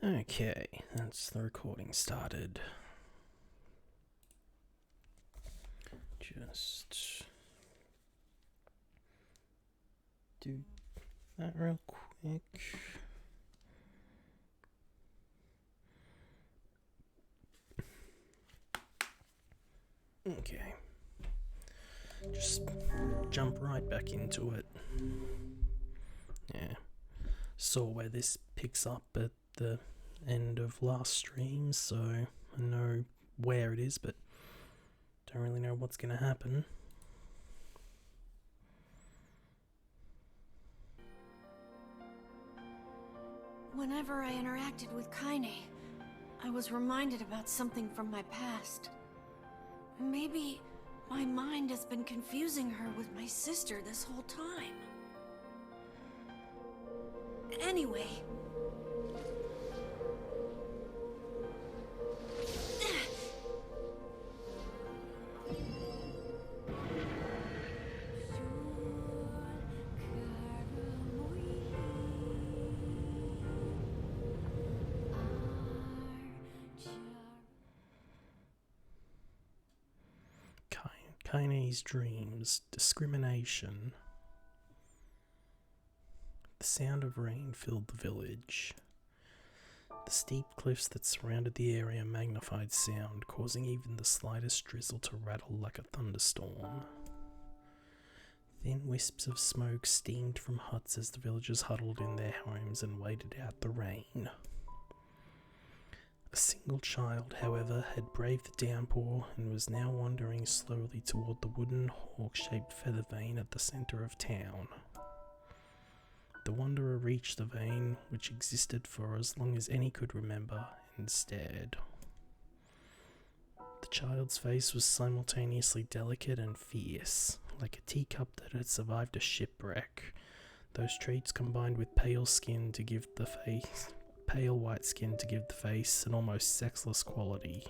Okay, that's the recording started. Just do that real quick. Okay. Just jump right back into it. Yeah. Saw where this picks up at the end of last stream, so I know where it is, but don't really know what's going to happen. Whenever I interacted with Kaine, I was reminded about something from my past. Maybe my mind has been confusing her with my sister this whole time. Anyway. Kaine's dreams, discrimination. The sound of rain filled the village. The steep cliffs that surrounded the area magnified sound, causing even the slightest drizzle to rattle like a thunderstorm. Thin wisps of smoke steamed from huts as the villagers huddled in their homes and waited out the rain. A single child, however, had braved the downpour and was now wandering slowly toward the wooden hawk-shaped feather vane at the center of town. The wanderer reached the vane, which existed for as long as any could remember, and stared. The child's face was simultaneously delicate and fierce, like a teacup that had survived a shipwreck. Those traits combined with pale white skin to give the face an almost sexless quality.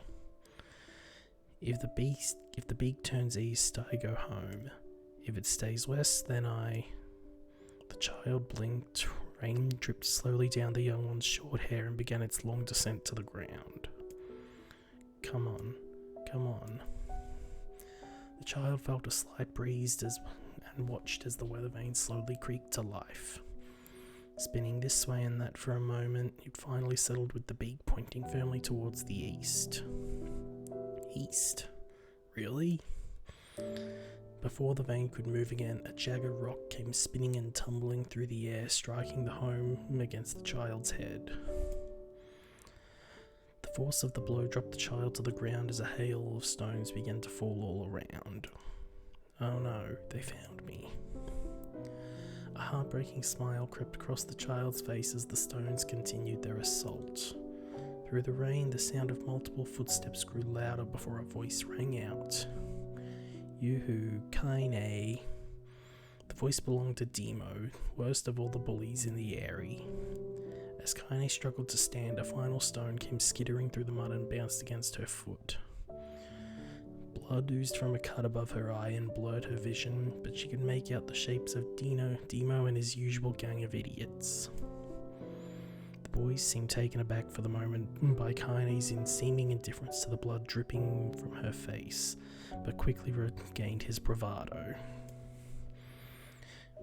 If the beak turns east, I go home. If it stays west, then I... The child blinked. Rain dripped slowly down the young one's short hair and began its long descent to the ground. Come on. The child felt a slight breeze and watched as the weather vane slowly creaked to life. Spinning this way and that for a moment, it finally settled with the beak pointing firmly towards the east. East? Really? Before the vane could move again, a jagged rock came spinning and tumbling through the air, striking the home against the child's head. The force of the blow dropped the child to the ground as a hail of stones began to fall all around. Oh no, they found me. A heartbreaking smile crept across the child's face as the stones continued their assault. Through the rain, the sound of multiple footsteps grew louder before a voice rang out. Yoo-hoo, Kaine. The voice belonged to Demo, worst of all the bullies in the area. As Kaine struggled to stand, a final stone came skittering through the mud and bounced against her foot. Blood oozed from a cut above her eye and blurred her vision, but she could make out the shapes of Demo and his usual gang of idiots. The boys seemed taken aback for the moment by Kaine's seeming indifference to the blood dripping from her face, but quickly regained his bravado.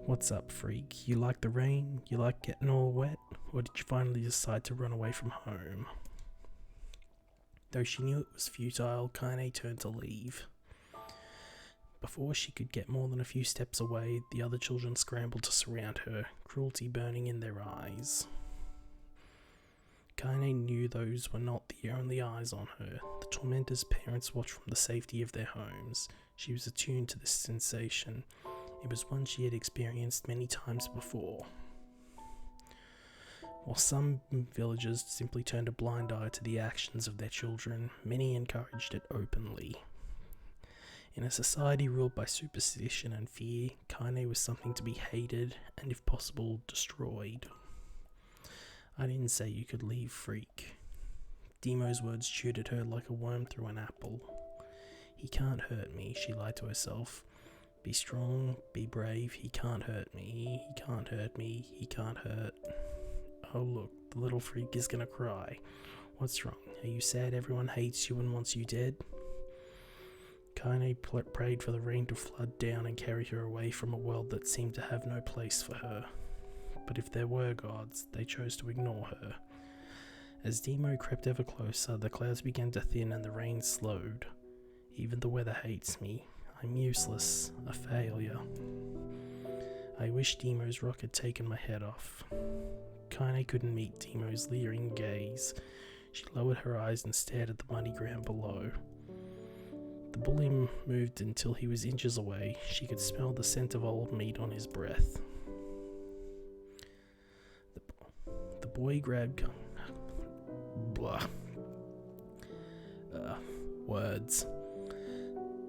What's up, freak? You like the rain? You like getting all wet? Or did you finally decide to run away from home? Though she knew it was futile, Kaine turned to leave. Before she could get more than a few steps away, the other children scrambled to surround her, cruelty burning in their eyes. Kaine knew those were not the only eyes on her. The tormentor's parents watched from the safety of their homes. She was attuned to this sensation. It was one she had experienced many times before. While some villagers simply turned a blind eye to the actions of their children, many encouraged it openly. In a society ruled by superstition and fear, Kaine was something to be hated and, if possible, destroyed. I didn't say you could leave, freak. Demo's words chewed at her like a worm through an apple. He can't hurt me, she lied to herself. Be strong, be brave, he can't hurt me, he can't hurt me, he can't hurt... Oh look, The little freak is gonna cry. What's wrong? Are you sad everyone hates you and wants you dead? Kaine prayed for the rain to flood down and carry her away from a world that seemed to have no place for her. But if there were gods, they chose to ignore her. As Demo crept ever closer, the clouds began to thin and the rain slowed. Even the weather hates me. I'm useless, a failure. I wish Demo's rock had taken my head off. Kaine couldn't meet Demo's leering gaze. She lowered her eyes and stared at the muddy ground below. The bully moved until he was inches away. She could smell the scent of old meat on his breath. The boy grabbed... words.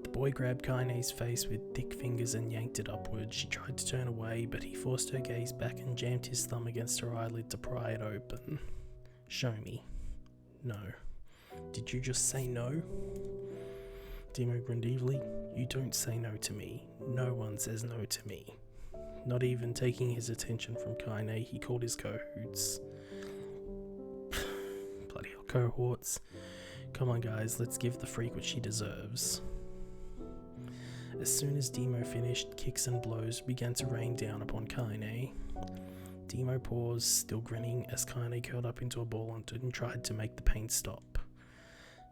The boy grabbed Kaine's face with thick fingers and yanked it upward. She tried to turn away, but he forced her gaze back and jammed his thumb against her eyelid to pry it open. Show me. No. Did you just say no? Demo grinned evilly. You don't say no to me. No one says no to me. Not even taking his attention from Kaine, he called his cohorts. Bloody hell, cohorts. Come on guys, let's give the freak what she deserves. As soon as Demo finished, kicks and blows began to rain down upon Kaine. Demo paused, still grinning, as Kaine curled up into a ball and tried to make the pain stop.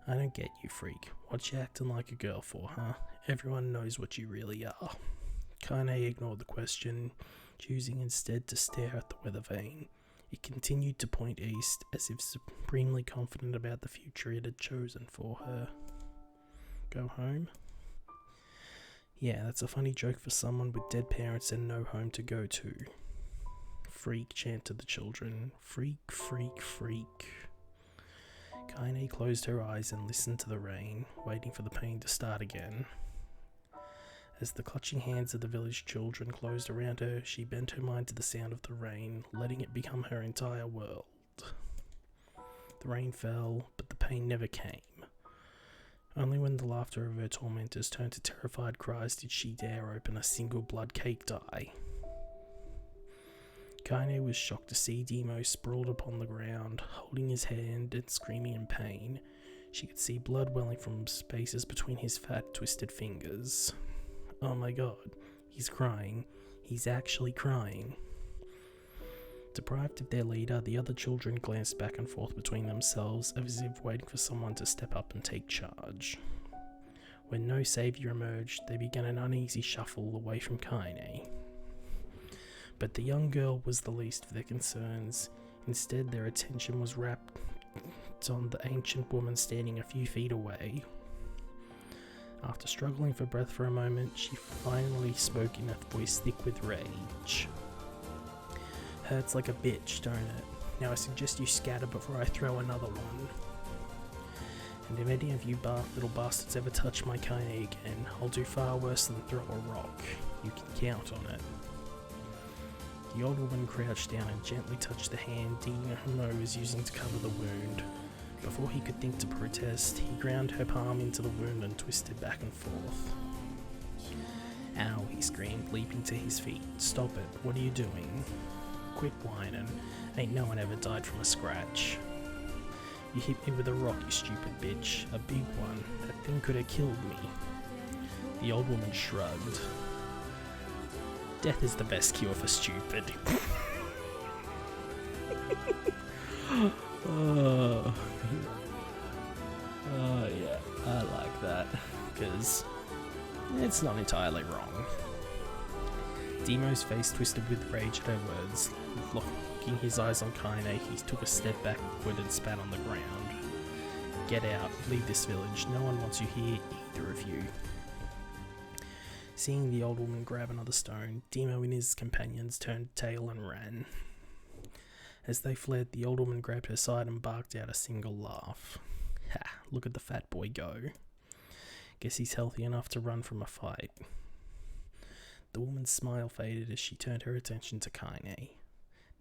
I don't get you, freak. What you acting like a girl for, huh? Everyone knows what you really are. Kaine ignored the question, choosing instead to stare at the weather vane. It continued to point east, as if supremely confident about the future it had chosen for her. Go home? Yeah, that's a funny joke for someone with dead parents and no home to go to. Freak, chanted the children. Freak, freak, freak. Kaine closed her eyes and listened to the rain, waiting for the pain to start again. As the clutching hands of the village children closed around her, she bent her mind to the sound of the rain, letting it become her entire world. The rain fell, but the pain never came. Only when the laughter of her tormentors turned to terrified cries did she dare open a single blood-caked eye. Kaine was shocked to see Demo sprawled upon the ground, holding his hand and screaming in pain. She could see blood welling from spaces between his fat, twisted fingers. Oh my god, he's crying. He's actually crying. Deprived of their leader, the other children glanced back and forth between themselves, as if waiting for someone to step up and take charge. When no savior emerged, they began an uneasy shuffle away from Kaine. But the young girl was the least of their concerns. Instead, their attention was wrapped on the ancient woman standing a few feet away. After struggling for breath for a moment, she finally spoke in a voice thick with rage. Hurts like a bitch, don't it? Now I suggest you scatter before I throw another one. And if any of you little bastards ever touch my Kaine again, I'll do far worse than throw a rock. You can count on it. The old woman crouched down and gently touched the hand Demo was using to cover the wound. Before he could think to protest, he ground her palm into the wound and twisted back and forth. Ow, he screamed, leaping to his feet. Stop it, what are you doing? Quit whining, ain't no one ever died from a scratch. You hit me with a rock, you stupid bitch, a big one. That thing could have killed me. The old woman shrugged. Death is the best cure for stupid. Oh yeah, I like that, because it's not entirely wrong. Demo's face twisted with rage at her words. Locking his eyes on Kaine, he took a step backward and spat on the ground. Get out, leave this village, no one wants you here, either of you. Seeing the old woman grab another stone, Demo and his companions turned tail and ran. As they fled, the old woman grabbed her side and barked out a single laugh. Ha, look at the fat boy go. Guess he's healthy enough to run from a fight. The woman's smile faded as she turned her attention to Kaine.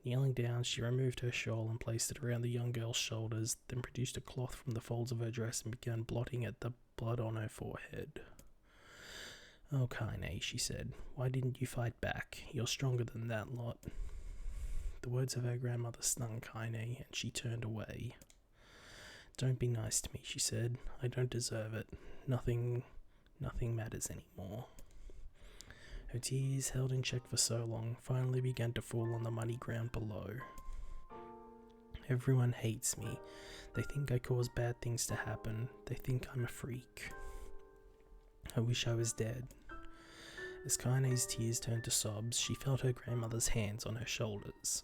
Kneeling down, she removed her shawl and placed it around the young girl's shoulders, then produced a cloth from the folds of her dress and began blotting at the blood on her forehead. Oh, Kaine, she said, why didn't you fight back? You're stronger than that lot. The words of her grandmother stung Kaine, and she turned away. "Don't be nice to me," she said. "I don't deserve it. Nothing matters anymore." Her tears, held in check for so long, finally began to fall on the muddy ground below. "Everyone hates me. They think I cause bad things to happen. They think I'm a freak. I wish I was dead." As Kaine's tears turned to sobs, she felt her grandmother's hands on her shoulders.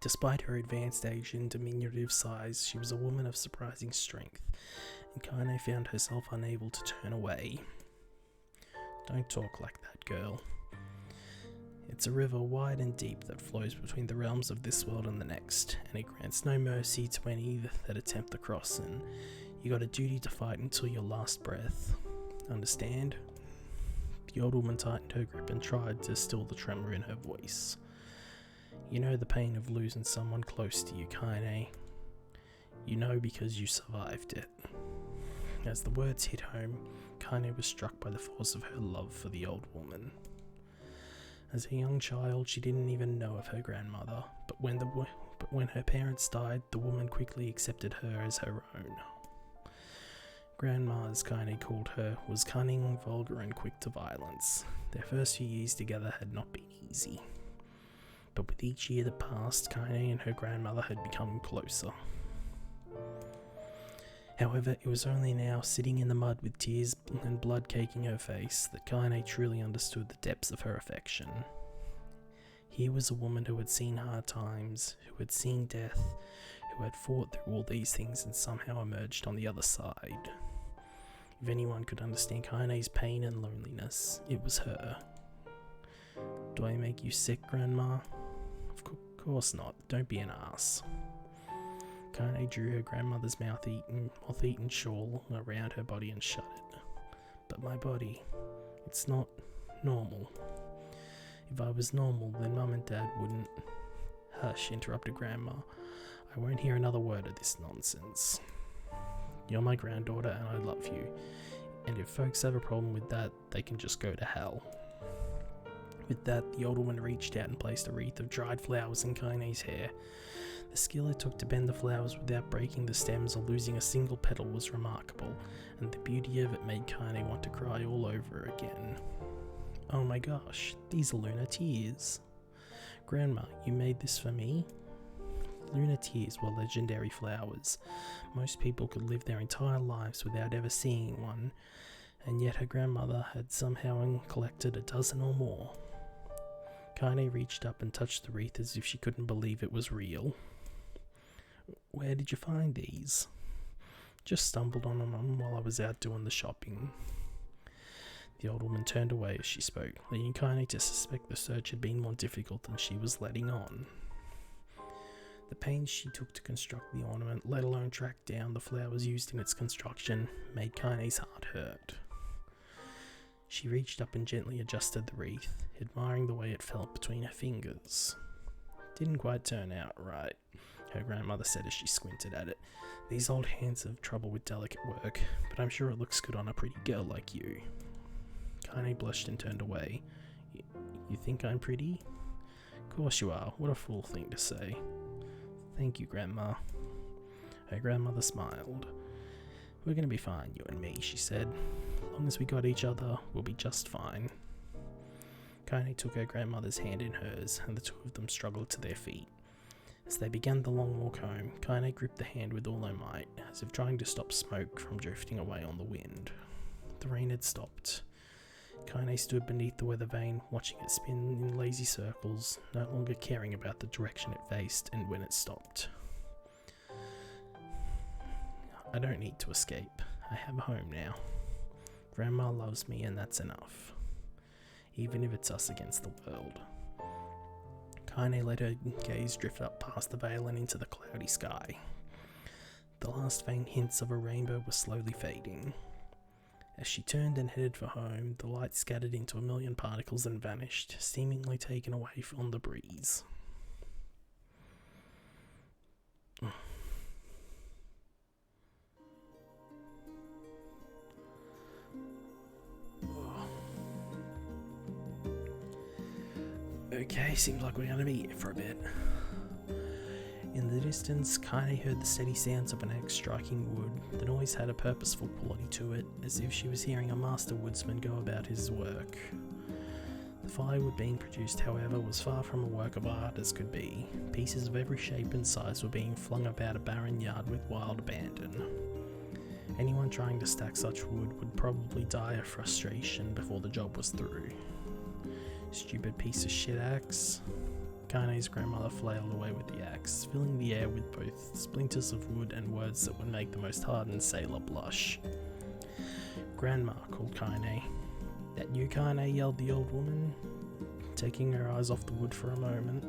Despite her advanced age and diminutive size, she was a woman of surprising strength, and Kaine found herself unable to turn away. "Don't talk like that, girl. It's a river wide and deep that flows between the realms of this world and the next, and it grants no mercy to any that attempt the crossing. You got a duty to fight until your last breath. Understand?" The old woman tightened her grip and tried to still the tremor in her voice. "You know the pain of losing someone close to you, Kaine. You know because you survived it." As the words hit home, Kaine was struck by the force of her love for the old woman. As a young child, she didn't even know of her grandmother, but when her parents died, the woman quickly accepted her as her own. Grandma, as Kaine called her, was cunning, vulgar, and quick to violence. Their first few years together had not been easy. But with each year that passed, Kaine and her grandmother had become closer. However, it was only now, sitting in the mud with tears and blood caking her face, that Kaine truly understood the depths of her affection. Here was a woman who had seen hard times, who had seen death, who had fought through all these things and somehow emerged on the other side. If anyone could understand Kaine's pain and loneliness, it was her. "Do I make you sick, Grandma?" Of course not. Don't be an ass." Kaine drew her grandmother's moth-eaten shawl around her body and shut it. "But my body, it's not normal. If I was normal, then Mum and Dad wouldn't..." "Hush," interrupted Grandma. "I won't hear another word of this nonsense. You're my granddaughter and I love you. And if folks have a problem with that, they can just go to hell." With that, the old woman reached out and placed a wreath of dried flowers in Kaine's hair. The skill it took to bend the flowers without breaking the stems or losing a single petal was remarkable, and the beauty of it made Kaine want to cry all over again. "Oh my gosh, these are lunar tears. Grandma, you made this for me?" Lunar tears were legendary flowers. Most people could live their entire lives without ever seeing one, and yet her grandmother had somehow collected a dozen or more. Kaine reached up and touched the wreath as if she couldn't believe it was real. "Where did you find these?" "Just stumbled on them while I was out doing the shopping." The old woman turned away as she spoke, leading Kaine to suspect the search had been more difficult than she was letting on. The pains she took to construct the ornament, let alone track down the flowers used in its construction, made Kaine's heart hurt. She reached up and gently adjusted the wreath, admiring the way it felt between her fingers. "Didn't quite turn out right," her grandmother said as she squinted at it. "These old hands have trouble with delicate work, but I'm sure it looks good on a pretty girl like you." Kaine blushed and turned away. You think I'm pretty?" "Of course you are. What a fool thing to say." "Thank you, Grandma." Her grandmother smiled. "We're going to be fine, you and me," she said. "As long as we got each other, we'll be just fine." Kaine took her grandmother's hand in hers, and the two of them struggled to their feet. As they began the long walk home, Kaine gripped the hand with all her might, as if trying to stop smoke from drifting away on the wind. The rain had stopped. Kaine stood beneath the weather vane, watching it spin in lazy circles, no longer caring about the direction it faced and when it stopped. "I don't need to escape. I have a home now. Grandma loves me and that's enough. Even if it's us against the world." Kaine let her gaze drift up past the veil and into the cloudy sky. The last faint hints of a rainbow were slowly fading. As she turned and headed for home, the light scattered into a million particles and vanished, seemingly taken away on the breeze. Okay, seems like we're gonna be here for a bit. In the distance, Kaine heard the steady sounds of an axe striking wood. The noise had a purposeful quality to it, as if she was hearing a master woodsman go about his work. The firewood being produced, however, was far from a work of art as could be. Pieces of every shape and size were being flung about a barren yard with wild abandon. Anyone trying to stack such wood would probably die of frustration before the job was through. Stupid piece of shit axe. Kaine's grandmother flailed away with the axe, filling the air with both splinters of wood and words that would make the most hardened sailor blush. "Grandma," called Kaine. "That you, Kaine?" yelled the old woman, taking her eyes off the wood for a moment.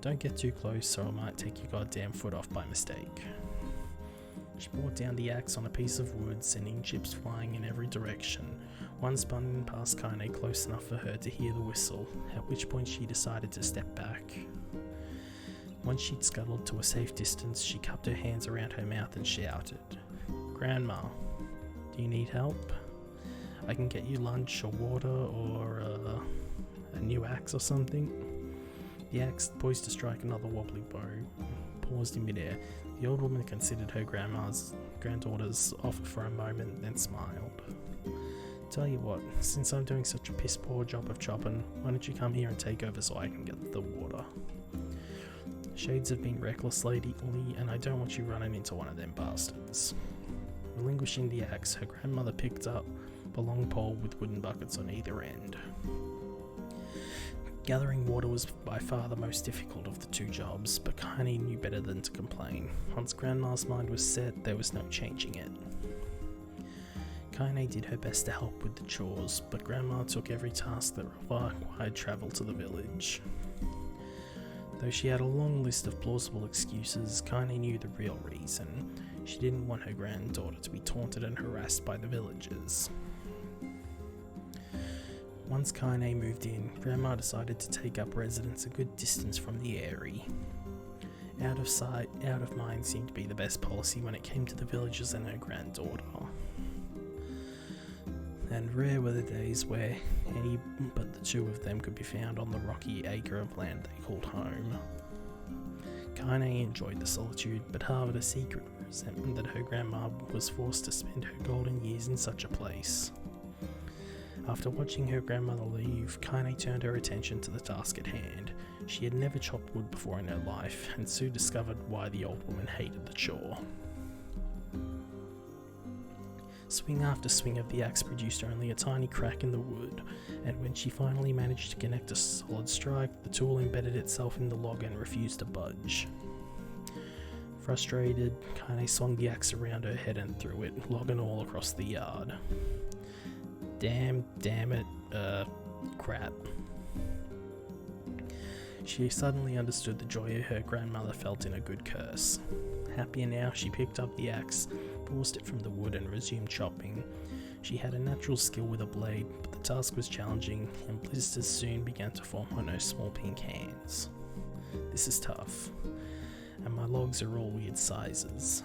"Don't get too close or I might take your goddamn foot off by mistake." She brought down the axe on a piece of wood, sending chips flying in every direction. One spun past Kaine close enough for her to hear the whistle, at which point she decided to step back. Once she'd scuttled to a safe distance, she cupped her hands around her mouth and shouted, "Grandma, do you need help? I can get you lunch or water or a new axe or something." The axe, poised to strike another wobbly bow, paused in midair. The old woman considered her granddaughter's offer for a moment, then smiled. "Tell you what, since I'm doing such a piss poor job of chopping, why don't you come here and take over so I can get the water? Shades have been reckless lately, and I don't want you running into one of them bastards." Relinquishing the axe, her grandmother picked up a long pole with wooden buckets on either end. Gathering water was by far the most difficult of the two jobs, but Kaine knew better than to complain. Once Grandma's mind was set, there was no changing it. Kaine did her best to help with the chores, but Grandma took every task that required travel to the village. Though she had a long list of plausible excuses, Kaine knew the real reason. She didn't want her granddaughter to be taunted and harassed by the villagers. Once Kaine moved in, Grandma decided to take up residence a good distance from the Eyrie. Out of sight, out of mind seemed to be the best policy when it came to the villagers and her granddaughter. And rare were the days where any but the two of them could be found on the rocky acre of land they called home. Kaine enjoyed the solitude, but harbored a secret resentment that her grandma was forced to spend her golden years in such a place. After watching her grandmother leave, Kaine turned her attention to the task at hand. She had never chopped wood before in her life, and soon discovered why the old woman hated the chore. Swing after swing of the axe produced only a tiny crack in the wood, and when she finally managed to connect a solid strike, the tool embedded itself in the log and refused to budge. Frustrated, Kaine swung the axe around her head and threw it, log and all, across the yard. Damn it, crap. She suddenly understood the joy her grandmother felt in a good curse. Happier now, she picked up the axe, forced it from the wood and resumed chopping. She had a natural skill with a blade, but the task was challenging, and blisters soon began to form on her small pink hands. "This is tough, and my logs are all weird sizes."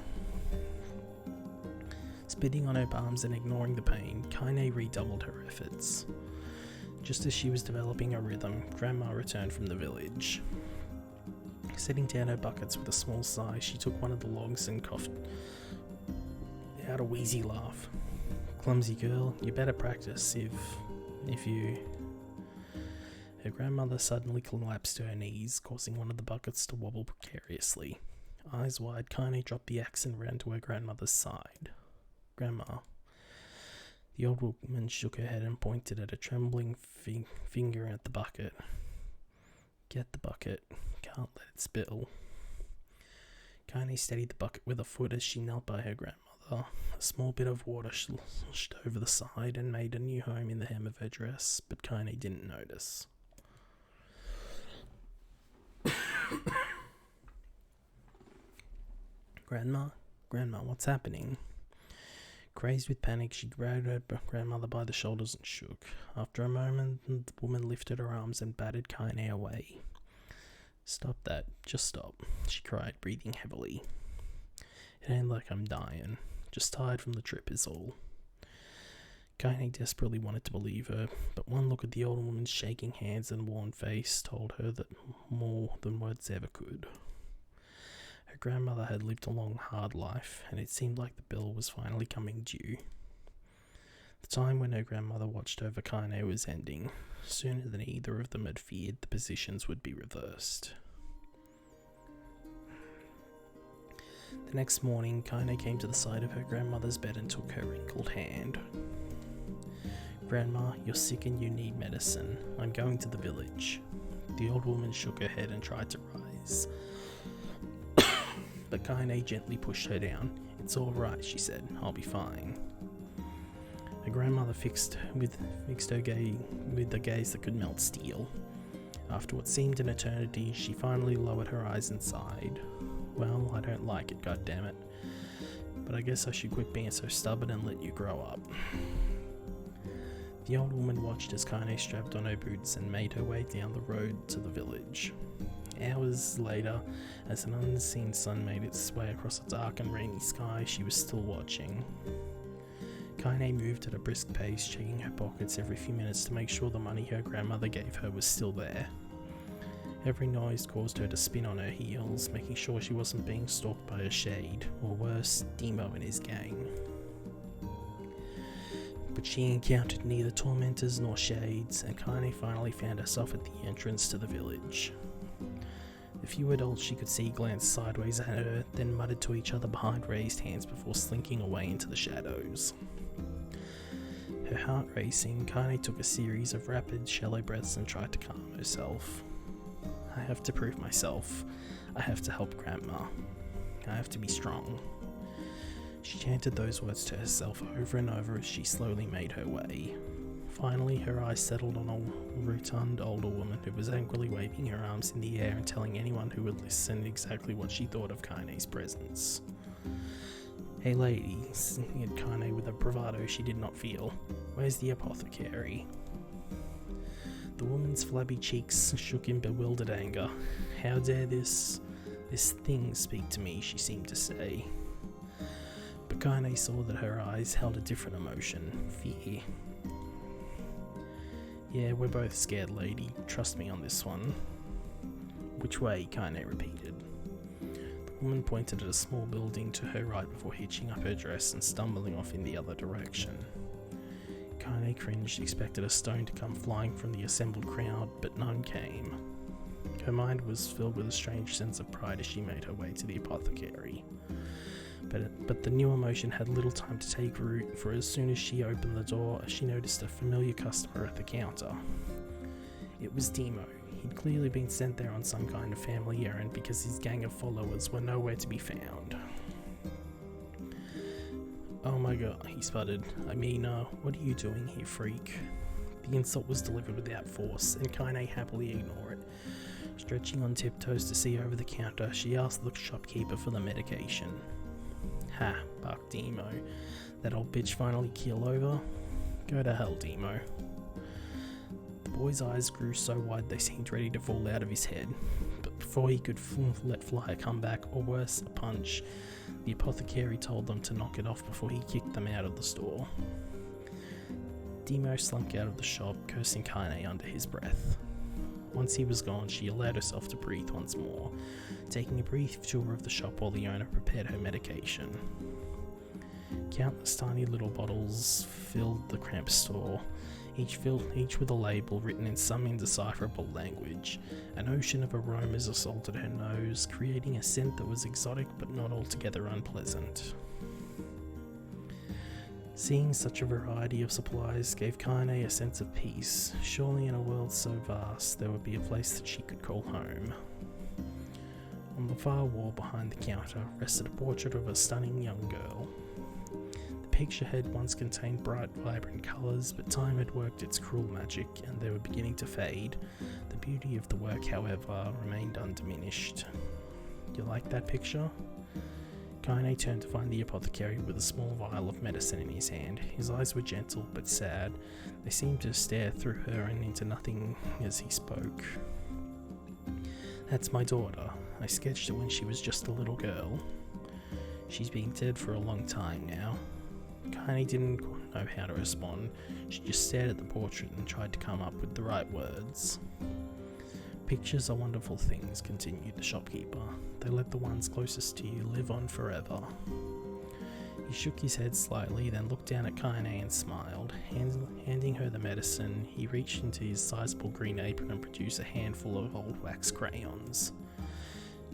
Spitting on her palms and ignoring the pain, Kaine redoubled her efforts. Just as she was developing a rhythm, Grandma returned from the village. Setting down her buckets with a small sigh, she took one of the logs and coughed out a wheezy laugh. "Clumsy girl, you better practice if you..." Her grandmother suddenly collapsed to her knees, causing one of the buckets to wobble precariously. Eyes wide, Kaine dropped the axe and ran to her grandmother's side. "Grandma." The old woman shook her head and pointed at a trembling finger at the bucket. "Get the bucket. Can't let it spill." Kaine steadied the bucket with a foot as she knelt by her grandmother. A small bit of water sloshed over the side and made a new home in the hem of her dress, but Kaine didn't notice. Grandma, what's happening?" Crazed with panic, she grabbed her grandmother by the shoulders and shook. After a moment, the woman lifted her arms and batted Kaine away. "Stop that, just stop," she cried, breathing heavily. "It ain't like I'm dying, just tired from the trip is all." Kaine desperately wanted to believe her, but one look at the old woman's shaking hands and worn face told her that more than words ever could. Her grandmother had lived a long, hard life, and it seemed like the bill was finally coming due. The time when her grandmother watched over Kaine was ending. Sooner than either of them had feared, the positions would be reversed. The next morning, Kaine came to the side of her grandmother's bed and took her wrinkled hand. "Grandma, you're sick and you need medicine. I'm going to the village." The old woman shook her head and tried to rise. But Kaine gently pushed her down. "It's all right," she said. "I'll be fine." Her grandmother fixed her gaze with a gaze that could melt steel. After what seemed an eternity, she finally lowered her eyes and sighed. "Well, I don't like it, goddammit. But I guess I should quit being so stubborn and let you grow up." The old woman watched as Kaine strapped on her boots and made her way down the road to the village. Hours later, as an unseen sun made its way across a dark and rainy sky, she was still watching. Kaine moved at a brisk pace, checking her pockets every few minutes to make sure the money her grandmother gave her was still there. Every noise caused her to spin on her heels, making sure she wasn't being stalked by a shade, or worse, Demo and his gang. But she encountered neither tormentors nor shades, and Kaine finally found herself at the entrance to the village. The few adults she could see glanced sideways at her, then muttered to each other behind raised hands before slinking away into the shadows. Her heart racing, Kaine took a series of rapid, shallow breaths and tried to calm herself. "I have to prove myself. I have to help Grandma. I have to be strong." She chanted those words to herself over and over as she slowly made her way. Finally, her eyes settled on a rotund older woman who was angrily waving her arms in the air and telling anyone who would listen exactly what she thought of Kaine's presence. "Hey lady," sneered Kaine with a bravado she did not feel. "Where's the apothecary?" The woman's flabby cheeks shook in bewildered anger. "How dare this thing speak to me," she seemed to say. But Kaine saw that her eyes held a different emotion, fear. "Yeah, we're both scared, lady. Trust me on this one." "Which way?" Kaine repeated. The woman pointed at a small building to her right before hitching up her dress and stumbling off in the other direction. Kaine cringed, expected a stone to come flying from the assembled crowd, but none came. Her mind was filled with a strange sense of pride as she made her way to the apothecary. But the new emotion had little time to take root, for as soon as she opened the door, she noticed a familiar customer at the counter. It was Demo. He'd clearly been sent there on some kind of family errand because his gang of followers were nowhere to be found. "Oh my god," he sputtered. What are you doing here, freak?" The insult was delivered without force, and Kaine happily ignored it. Stretching on tiptoes to see over the counter, she asked the shopkeeper for the medication. "Ha," barked Demo. "That old bitch finally keel over? Go to hell, Demo." The boy's eyes grew so wide they seemed ready to fall out of his head, but before he could let fly a comeback, or worse, a punch, the apothecary told them to knock it off before he kicked them out of the store. Demo slunk out of the shop, cursing Kaine under his breath. Once he was gone, she allowed herself to breathe once more, taking a brief tour of the shop while the owner prepared her medication. Countless tiny little bottles filled the cramped store, each with a label written in some indecipherable language. An ocean of aromas assaulted her nose, creating a scent that was exotic but not altogether unpleasant. Seeing such a variety of supplies gave Kaine a sense of peace. Surely in a world so vast, there would be a place that she could call home. On the far wall behind the counter rested a portrait of a stunning young girl. The picture had once contained bright, vibrant colours, but time had worked its cruel magic and they were beginning to fade. The beauty of the work, however, remained undiminished. "You like that picture?" Kaine turned to find the apothecary with a small vial of medicine in his hand. His eyes were gentle but sad. They seemed to stare through her and into nothing as he spoke. "That's my daughter. I sketched her when she was just a little girl. She's been dead for a long time now. Kaine didn't know how to respond. She just stared at the portrait and tried to come up with the right words. Pictures are wonderful things, continued the shopkeeper. They let the ones closest to you live on forever. He shook his head slightly, then looked down at Kaine and smiled. Handing her the medicine, he reached into his sizable green apron and produced a handful of old wax crayons.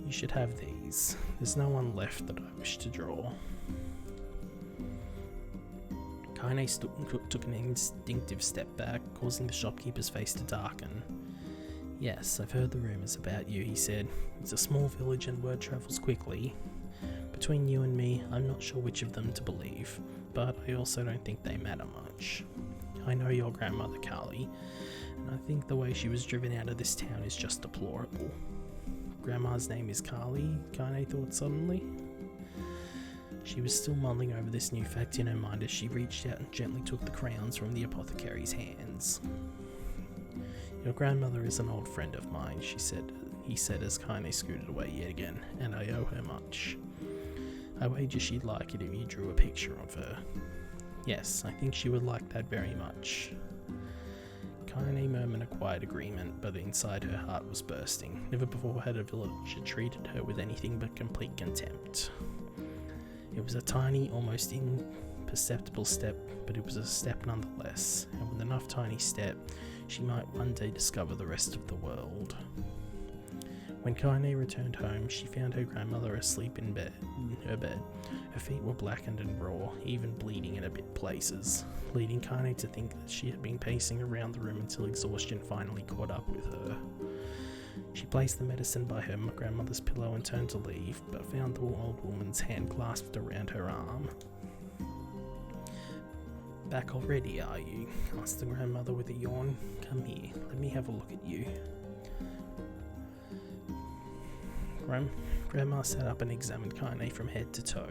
You should have these. There's no one left that I wish to draw. Kaine took an instinctive step back, causing the shopkeeper's face to darken. Yes, I've heard the rumours about you, he said. It's a small village and word travels quickly. Between you and me, I'm not sure which of them to believe, but I also don't think they matter much. I know your grandmother, Carly, and I think the way she was driven out of this town is just deplorable. Grandma's name is Carly, Kaine thought suddenly. She was still mulling over this new fact in her mind as she reached out and gently took the crayons from the apothecary's hands. Your grandmother is an old friend of mine, he said as Kaine scooted away yet again, and I owe her much. I wager she'd like it if you drew a picture of her. Yes, I think she would like that very much. Kaine murmured a quiet agreement, but inside her heart was bursting. Never before had a villager treated her with anything but complete contempt. It was a tiny, almost imperceptible step, but it was a step nonetheless, and with enough tiny step, she might one day discover the rest of the world. When Kaine returned home, she found her grandmother asleep in her bed. Her feet were blackened and raw, even bleeding in a bit places, leading Kaine to think that she had been pacing around the room until exhaustion finally caught up with her. She placed the medicine by her grandmother's pillow and turned to leave, but found the old woman's hand clasped around her arm. Back already, are you? Asked the grandmother with a yawn. Come here, let me have a look at you. Grandma sat up and examined Kaine from head to toe.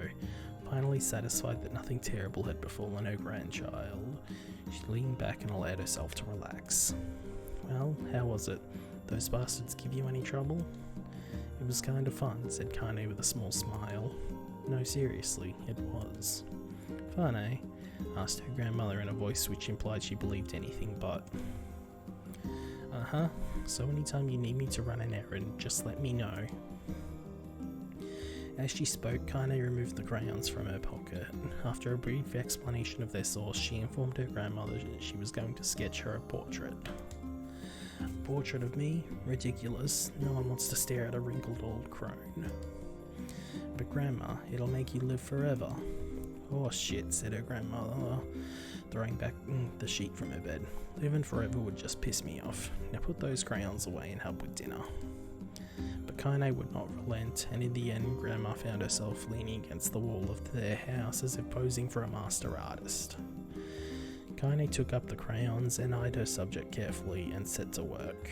Finally satisfied that nothing terrible had befallen her grandchild, she leaned back and allowed herself to relax. Well, how was it? Those bastards give you any trouble? It was kind of fun, said Kaine with a small smile. No, seriously, it was. Fun, eh? Asked her grandmother in a voice which implied she believed anything but. Uh-huh, so anytime you need me to run an errand, just let me know. As she spoke, Kaine removed the crayons from her pocket. After a brief explanation of their source, she informed her grandmother that she was going to sketch her a portrait. A portrait of me? Ridiculous. No one wants to stare at a wrinkled old crone. But Grandma, it'll make you live forever. Oh shit, said her grandmother, throwing back the sheet from her bed. Living forever would just piss me off. Now put those crayons away and help with dinner. But Kaine would not relent, and in the end, Grandma found herself leaning against the wall of their house as if posing for a master artist. Kaine took up the crayons and eyed her subject carefully and set to work.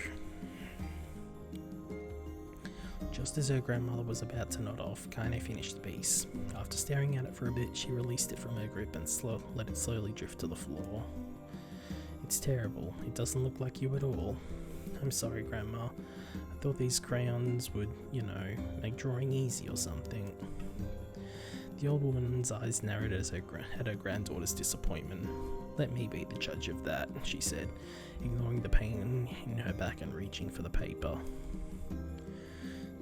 Just as her grandmother was about to nod off, Kaine finished the piece. After staring at it for a bit, she released it from her grip and let it slowly drift to the floor. It's terrible. It doesn't look like you at all. I'm sorry, Grandma. I thought these crayons would, make drawing easy or something. The old woman's eyes narrowed at her granddaughter's disappointment. Let me be the judge of that, she said, ignoring the pain in her back and reaching for the paper.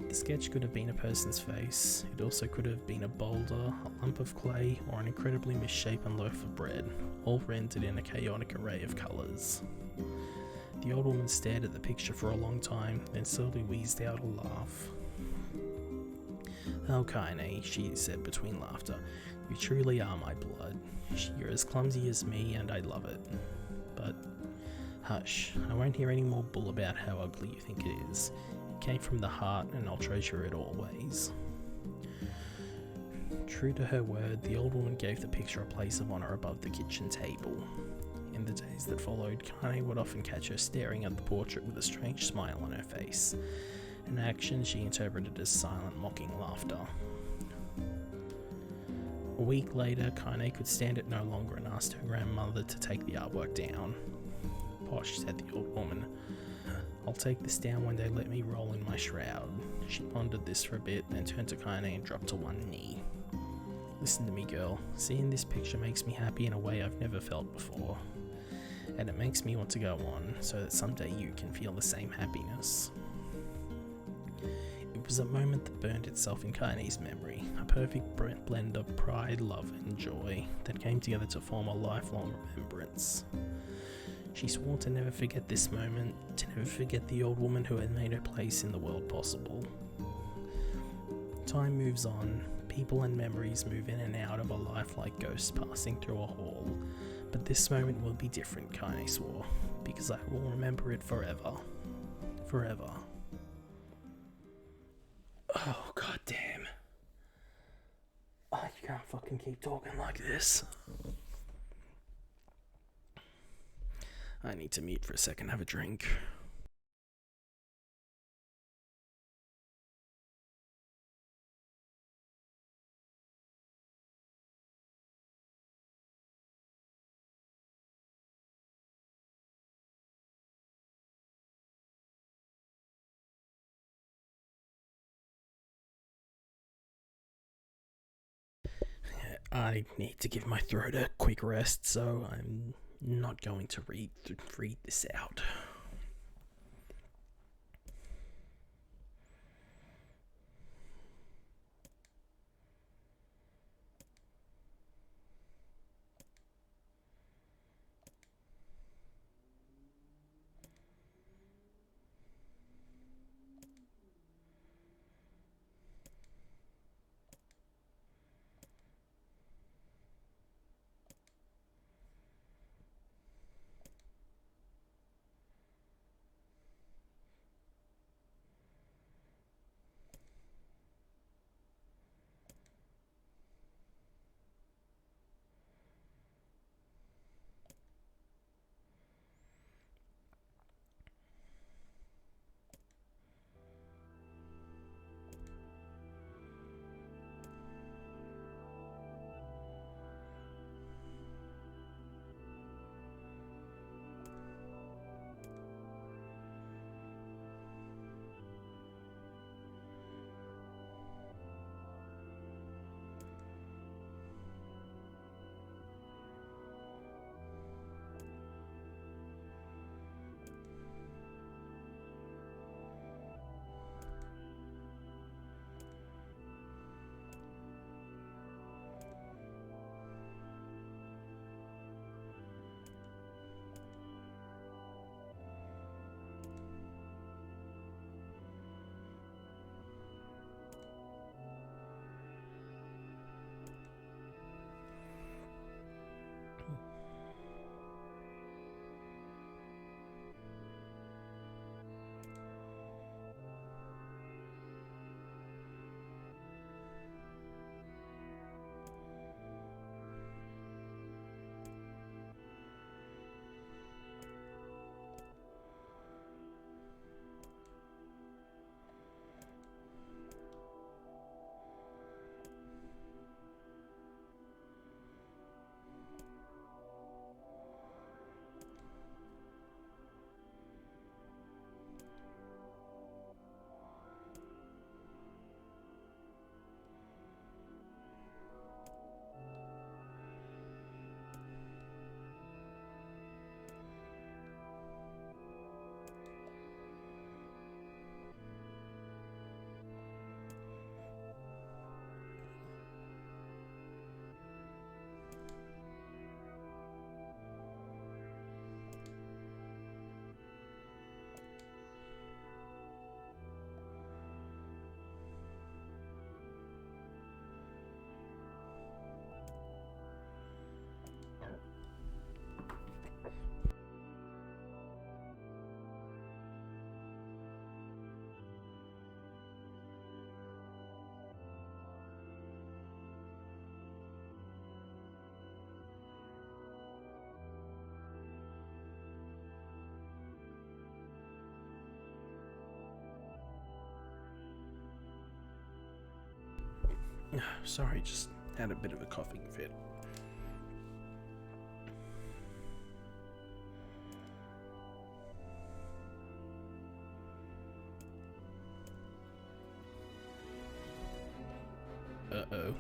The sketch could have been a person's face. It also could have been a boulder, a lump of clay, or an incredibly misshapen loaf of bread, all rendered in a chaotic array of colours. The old woman stared at the picture for a long time, then slowly wheezed out a laugh. Oh, Kaine, she said between laughter, you truly are my blood. You're as clumsy as me, and I love it. But, hush, I won't hear any more bull about how ugly you think it is. It came from the heart, and I'll treasure it always. True to her word, the old woman gave the picture a place of honour above the kitchen table. In the days that followed, Kaine would often catch her staring at the portrait with a strange smile on her face, an action she interpreted as silent, mocking laughter. A week later, Kaine could stand it no longer and asked her grandmother to take the artwork down. Posh, said the old woman. I'll take this down when they let me roll in my shroud. She pondered this for a bit, then turned to Kaine and dropped to one knee. Listen to me, girl. Seeing this picture makes me happy in a way I've never felt before. And it makes me want to go on, so that someday you can feel the same happiness. It was a moment that burned itself in Kaine's memory, a perfect blend of pride, love, and joy that came together to form a lifelong remembrance. She swore to never forget this moment, to never forget the old woman who had made her place in the world possible. Time moves on, people and memories move in and out of a life like ghosts passing through a hall, but this moment will be different, Kaine swore, because I will remember it forever. Forever. Oh, god damn. I can't fucking keep talking like this. I need to mute for a second, have a drink. I need to give my throat a quick rest, so I'm not going to read this out. Sorry, just had a bit of a coughing fit. Uh-oh.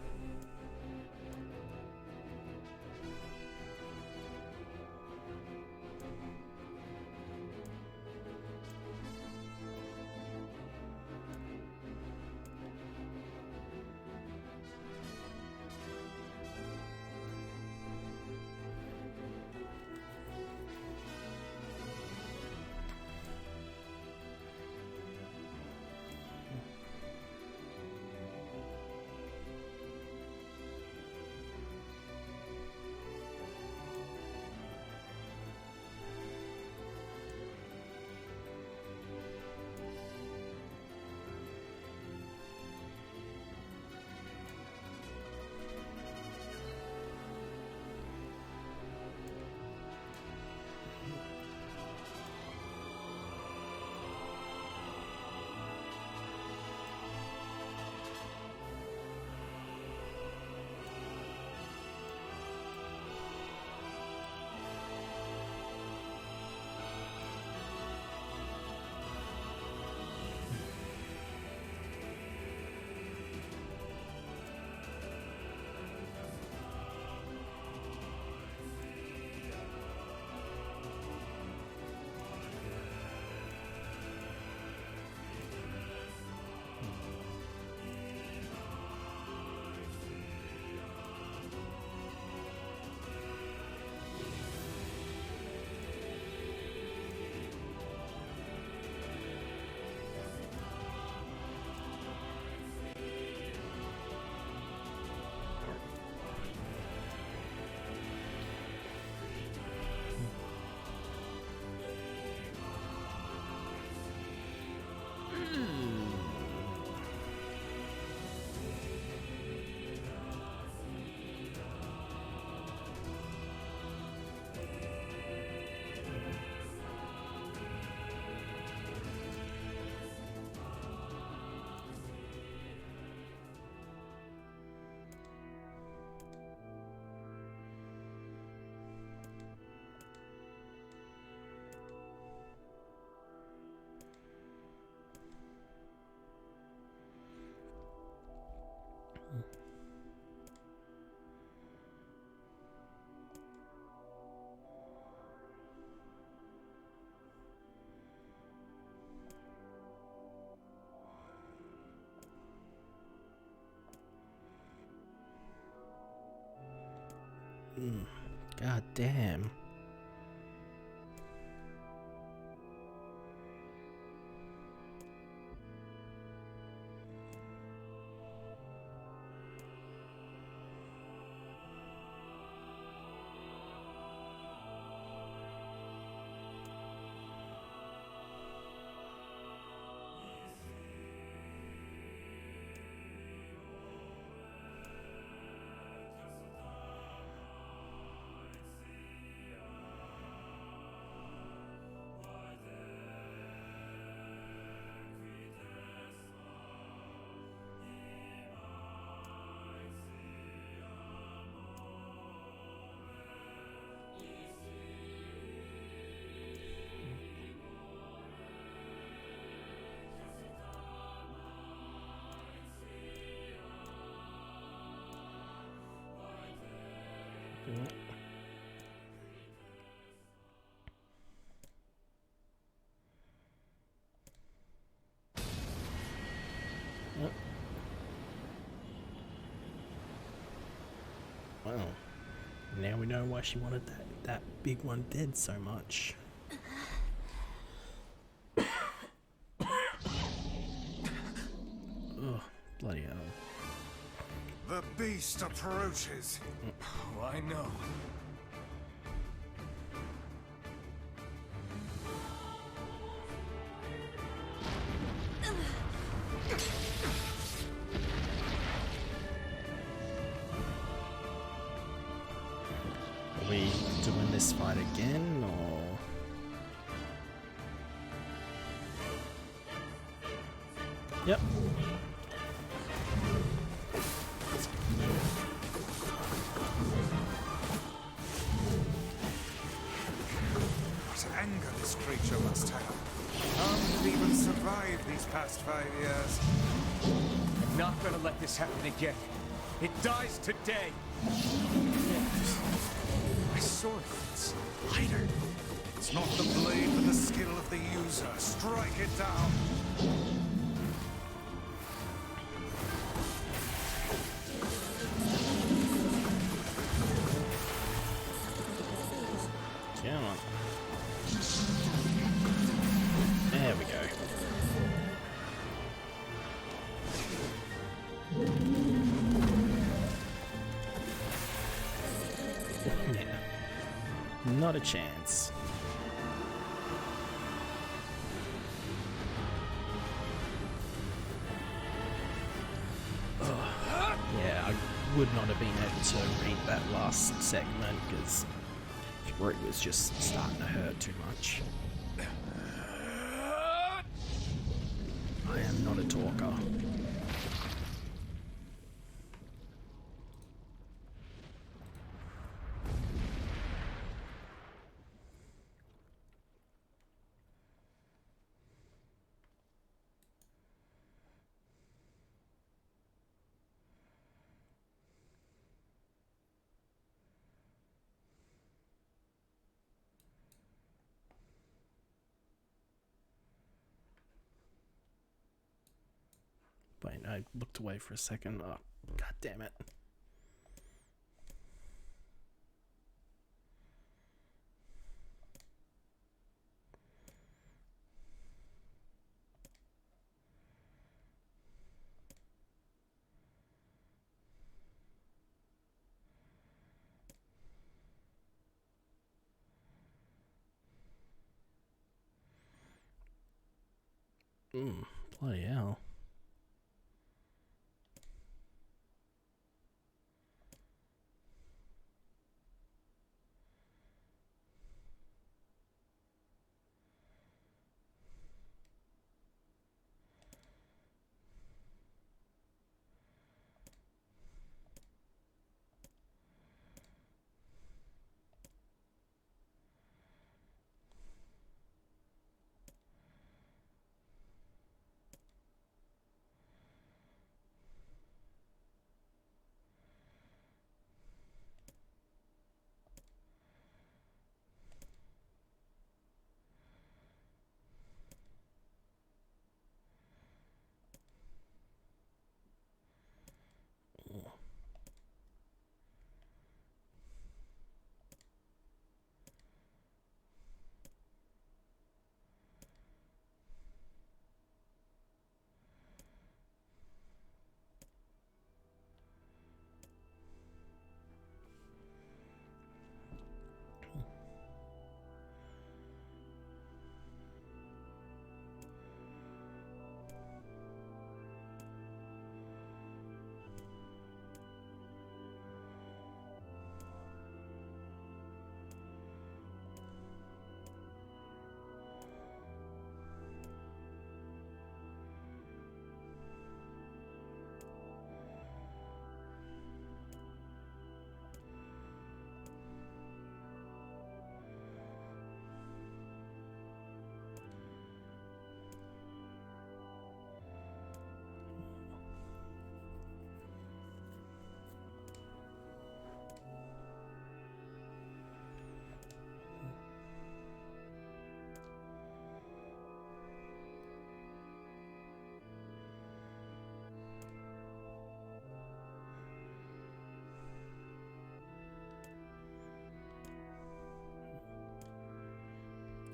God damn. Well, now we know why she wanted that big one dead so much. Oh, bloody hell. The beast approaches. Oh, I know. Are we doing this fight again, or...? Yep. What anger this creature must have. How did it even survive these past 5 years? I'm not gonna let this happen again. It dies today. My sword is lighter. It's not the blade, but the skill of the user. Strike it down. Come on. There we go. Yeah. Not a chance. Yeah, I would not have been able to read that last segment because throat was just starting to hurt too much. I am not a talker. Wait, I looked away for a second. Oh, god damn it. Bloody hell.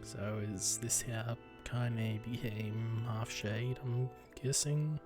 So is this how Kaine became half shade, I'm guessing?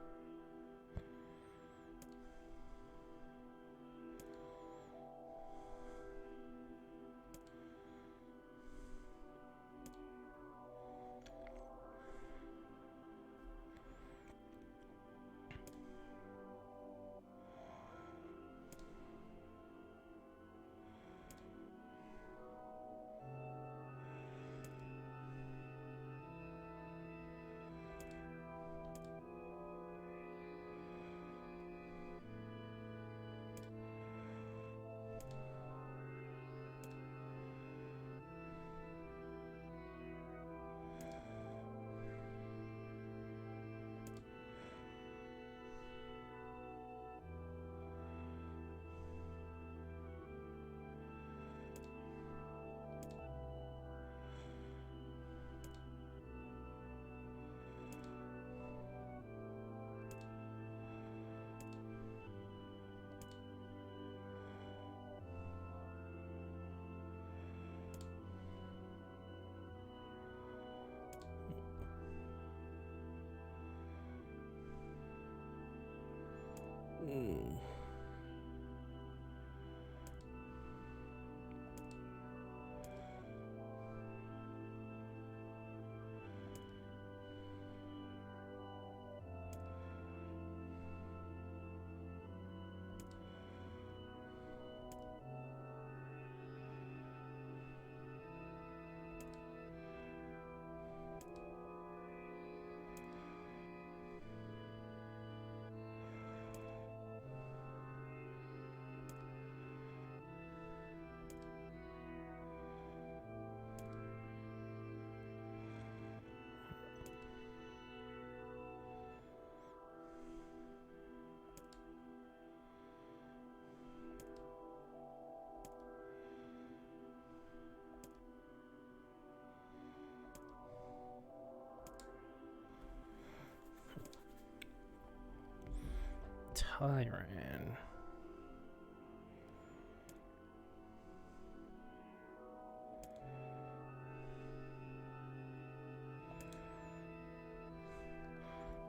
Tyran.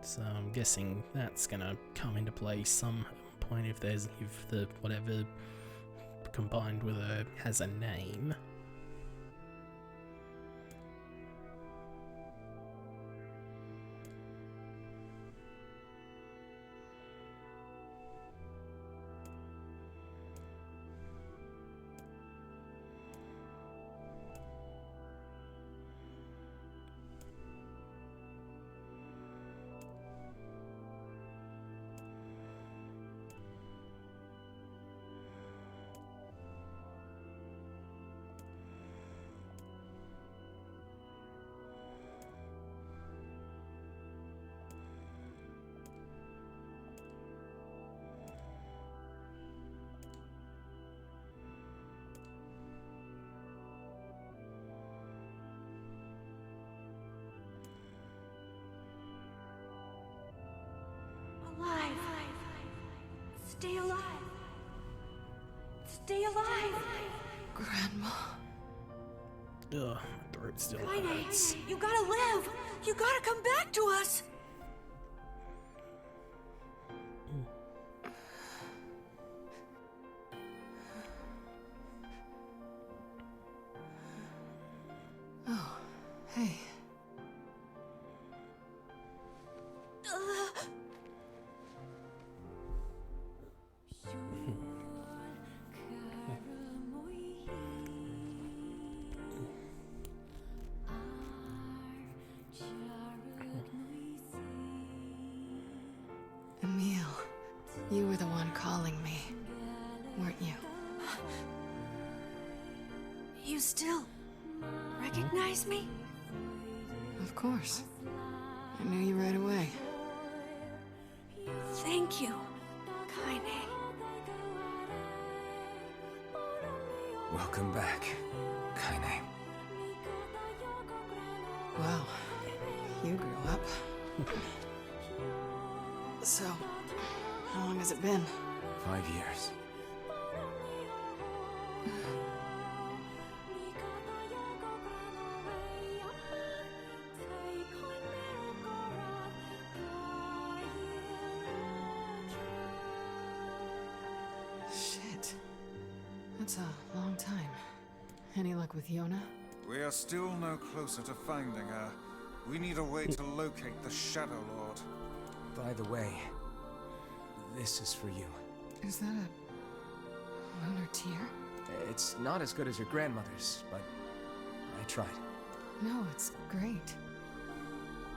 So I'm guessing that's gonna come into play some point if the whatever combined with a has a name. Alive. Stay alive. Stay alive. Grandma. Ugh, my throat still Kaine, hurts. you gotta live. You gotta come back to us. Oh, hey. Emil, you were the one calling me, weren't you? You still recognize me? Of course. I knew you right away. Thank you, Kaine. Welcome back, Kaine. Wow, you grew up. So, how long has it been? 5 years. That's a long time. Any luck with Yona? We are still no closer to finding her. We need a way to locate the Shadow Lord. By the way, this is for you. Is that a lunar tear? It's not as good as your grandmother's, but I tried. No, it's great.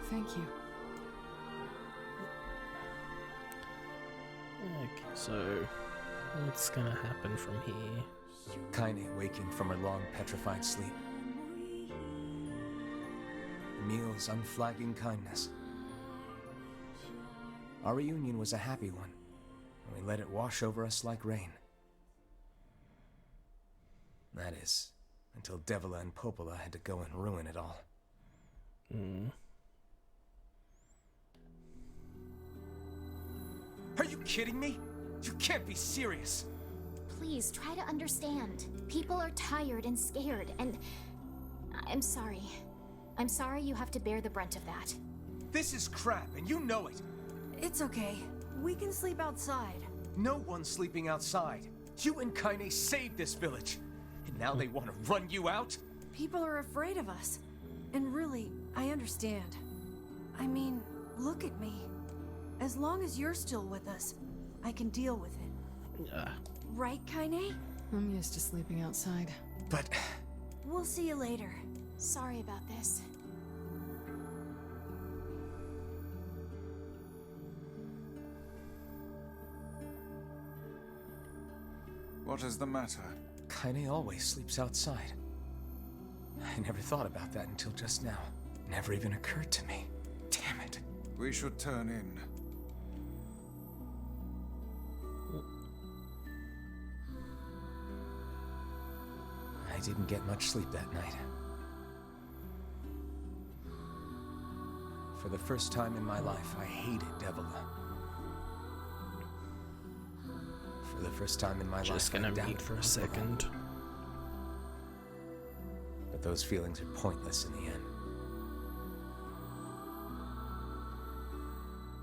Thank you. Okay, so what's gonna happen from here? Kaine waking from her long petrified sleep. Emil's unflagging kindness. Our reunion was a happy one, and we let it wash over us like rain. That is, until Devila and Popola had to go and ruin it all. Are you kidding me? You can't be serious! Please try to understand. People are tired and scared, and I'm sorry. I'm sorry you have to bear the brunt of that. This is crap, and you know it! It's okay. We can sleep outside. No one's sleeping outside. You and Kaine saved this village, and now they want to run you out? People are afraid of us. And really, I understand. I mean, look at me. As long as you're still with us, I can deal with it. Right, Kaine? I'm used to sleeping outside. But... We'll see you later. Sorry about this. What is the matter? Kaine always sleeps outside. I never thought about that until just now. Never even occurred to me. Damn it. We should turn in. I didn't get much sleep that night. For the first time in my life, I hated Devila. For the first time in my Just life, gonna I doubted read for a Popola. second. But those feelings are pointless in the end.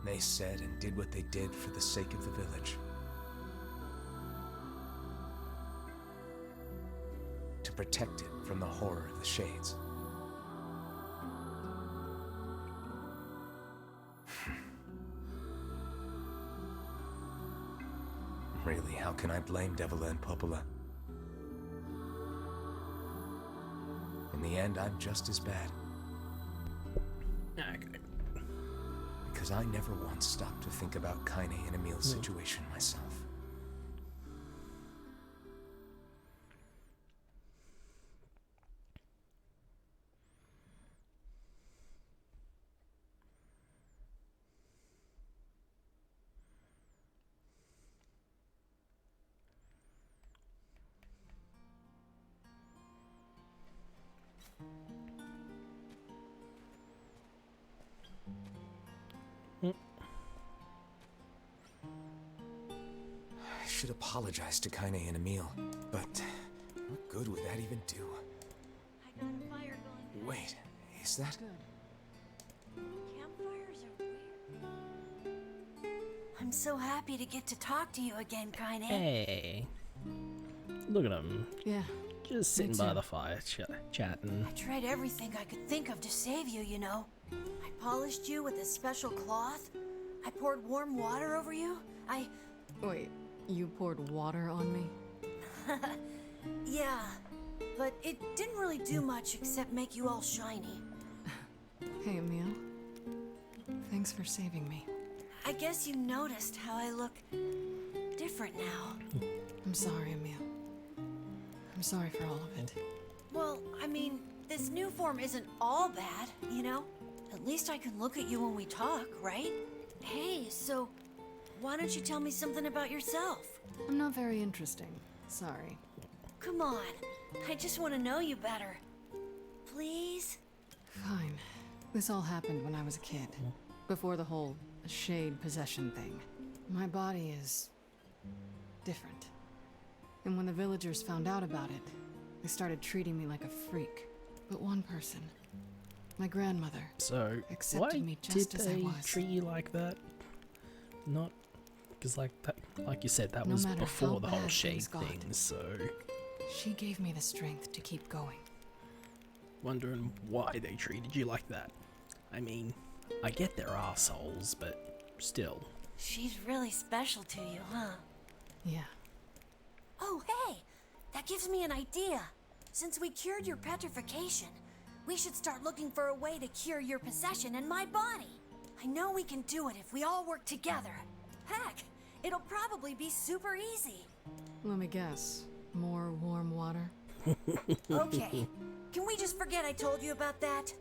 They said and did what they did for the sake of the village. To protect it from the horror of the Shades. Really, how can I blame Devila and Popola? In the end, I'm just as bad. Okay. Because I never once stopped to think about Kaine and Emil's situation myself. I should apologize to Kaine and Emil, but what good would that even do? I got a fire going. Wait, is that... Campfires are weird. I'm so happy to get to talk to you again, Kaine. Hey. Look at him. Yeah. Just sitting by too. the fire chatting. I tried everything I could think of to save you, you know. I polished you with a special cloth. I poured warm water over you. Wait, you poured water on me? Yeah. But it didn't really do much except make you all shiny. Hey, Emil. Thanks for saving me. I guess you noticed how I look different now. I'm sorry, Emil. I'm sorry for all of it. Well, I mean, this new form isn't all bad, you know? At least I can look at you when we talk, right? Hey, so why don't you tell me something about yourself? I'm not very interesting. Sorry. Come on, I just want to know you better. Please? Fine. This all happened when I was a kid. Before the whole shade possession thing. My body is... different. And when the villagers found out about it, they started treating me like a freak. But one person, my grandmother, So, accepted why me just did as I they was. treat you like that? Not... Because like that, like you said, that No was matter before how the whole bad shade things got. thing, so... She gave me the strength to keep going. Wondering why they treated you like that. I mean, I get they're assholes, but still. She's really special to you, huh? Yeah. Oh, hey! That gives me an idea. Since we cured your petrification, we should start looking for a way to cure your possession in my body. I know we can do it if we all work together. Heck, it'll probably be super easy. Let me guess. More warm water? Okay, can we just forget I told you about that?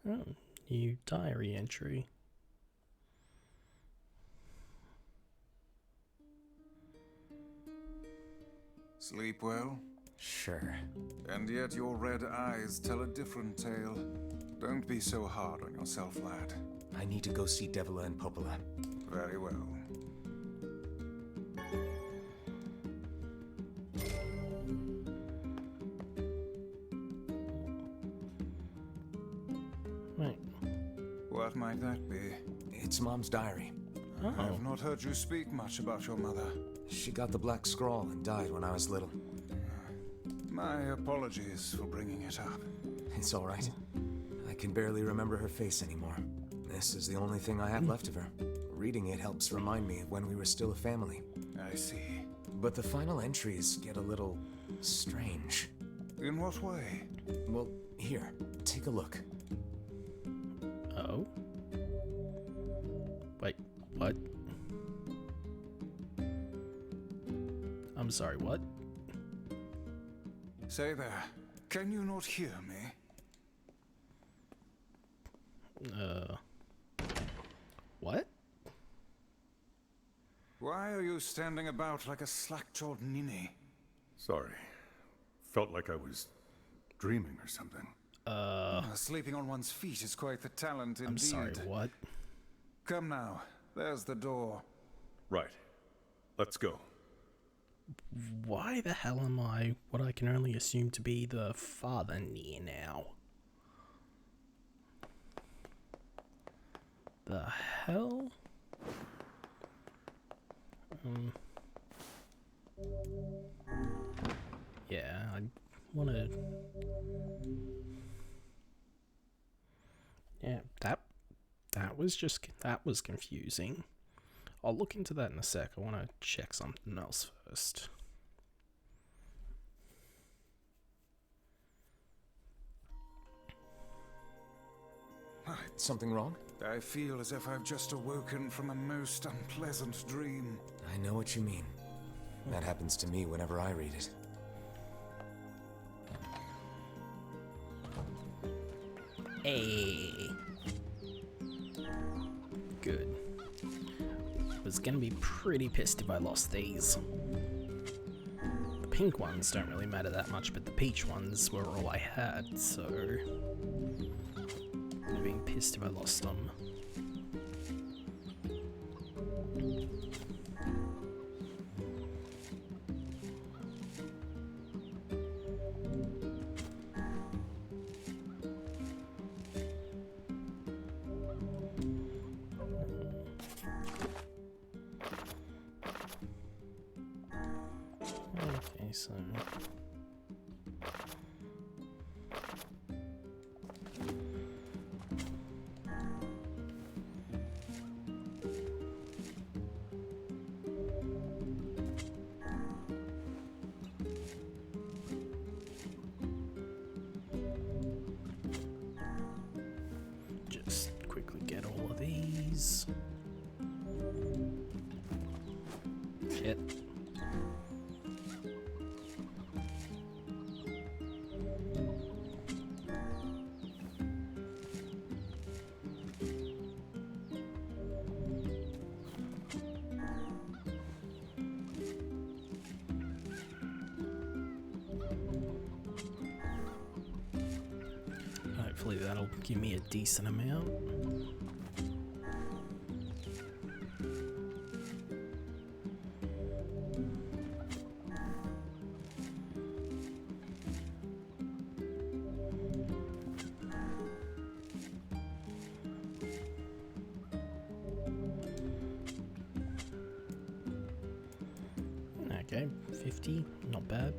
Oh, new diary entry. Sleep well? Sure. And yet your red eyes tell a different tale. Don't be so hard on yourself, lad. I need to go see Devila and Popola. Very well. Right. What might that be? It's Mom's diary. Oh. I've not heard you speak much about your mother. She got the black scrawl and died when I was little. My apologies for bringing it up. It's all right. I can barely remember her face anymore. This is the only thing I have left of her. Reading it helps remind me of when we were still a family. I see. But the final entries get a little strange. In what way? Well, here, take a look. Oh? Wait, what? I'm sorry, what? Say there, can you not hear me? What? Why are you standing about like a slack-jawed ninny? Sorry. Felt like I was dreaming or something. Sleeping on one's feet is quite the talent indeed. I'm sorry, what? Come now, there's the door. Right. Let's go. Why the hell am I what I can only assume to be the father NieR now? The hell? Yeah, I wanna... Yeah, that was confusing. I'll look into that in a sec. I wanna check something else first. Something wrong? I feel as if I've just awoken from a most unpleasant dream. I know what you mean. That happens to me whenever I read it. Hey. Good. Was gonna be pretty pissed if I lost these. The pink ones don't really matter that much, but the peach ones were all I had, so... I'm being pissed if I lost them. Okay, so... just quickly get all of these. Shit. Hopefully that'll give me a decent amount. Okay, 50, not bad.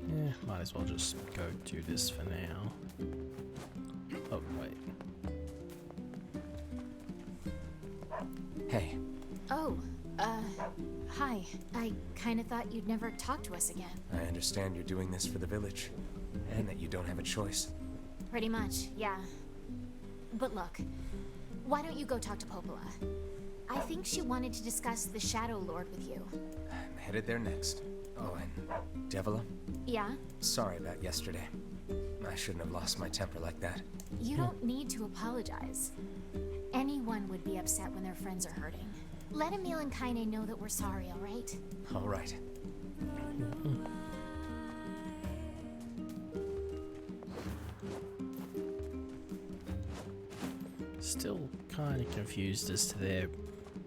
Yeah, might as well just go do this for now. Oh, wait. Hey, Oh, hi. I kinda thought you'd never talk to us again. I understand you're doing this for the village, and that you don't have a choice. Pretty much, yeah. But look, why don't you go talk to Popola? I think she wanted to discuss the Shadow Lord with you. I'm headed there next. Oh, and Devila, Yeah? sorry about yesterday. I shouldn't have lost my temper like that. You don't need to apologize. Anyone would be upset when their friends are hurting. Let Emil and Kaine know that we're sorry, alright? All right. Still kind of confused as to their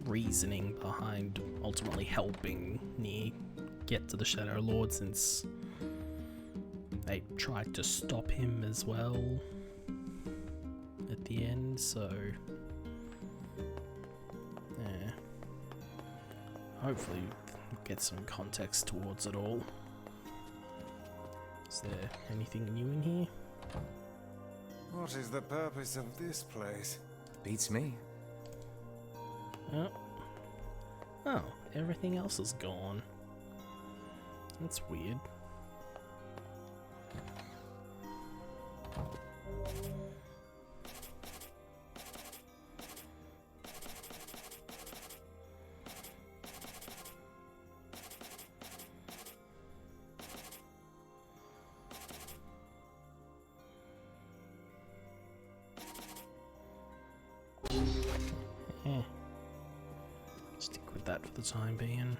reasoning behind ultimately helping NieR get to the Shadow Lord, since they tried to stop him as well at the end, so yeah. Hopefully we'll get some context towards it all. Is there anything new in here? What is the purpose of this place? Beats me. Oh. Oh, everything else is gone. That's weird. Eh. Stick with that for the time being.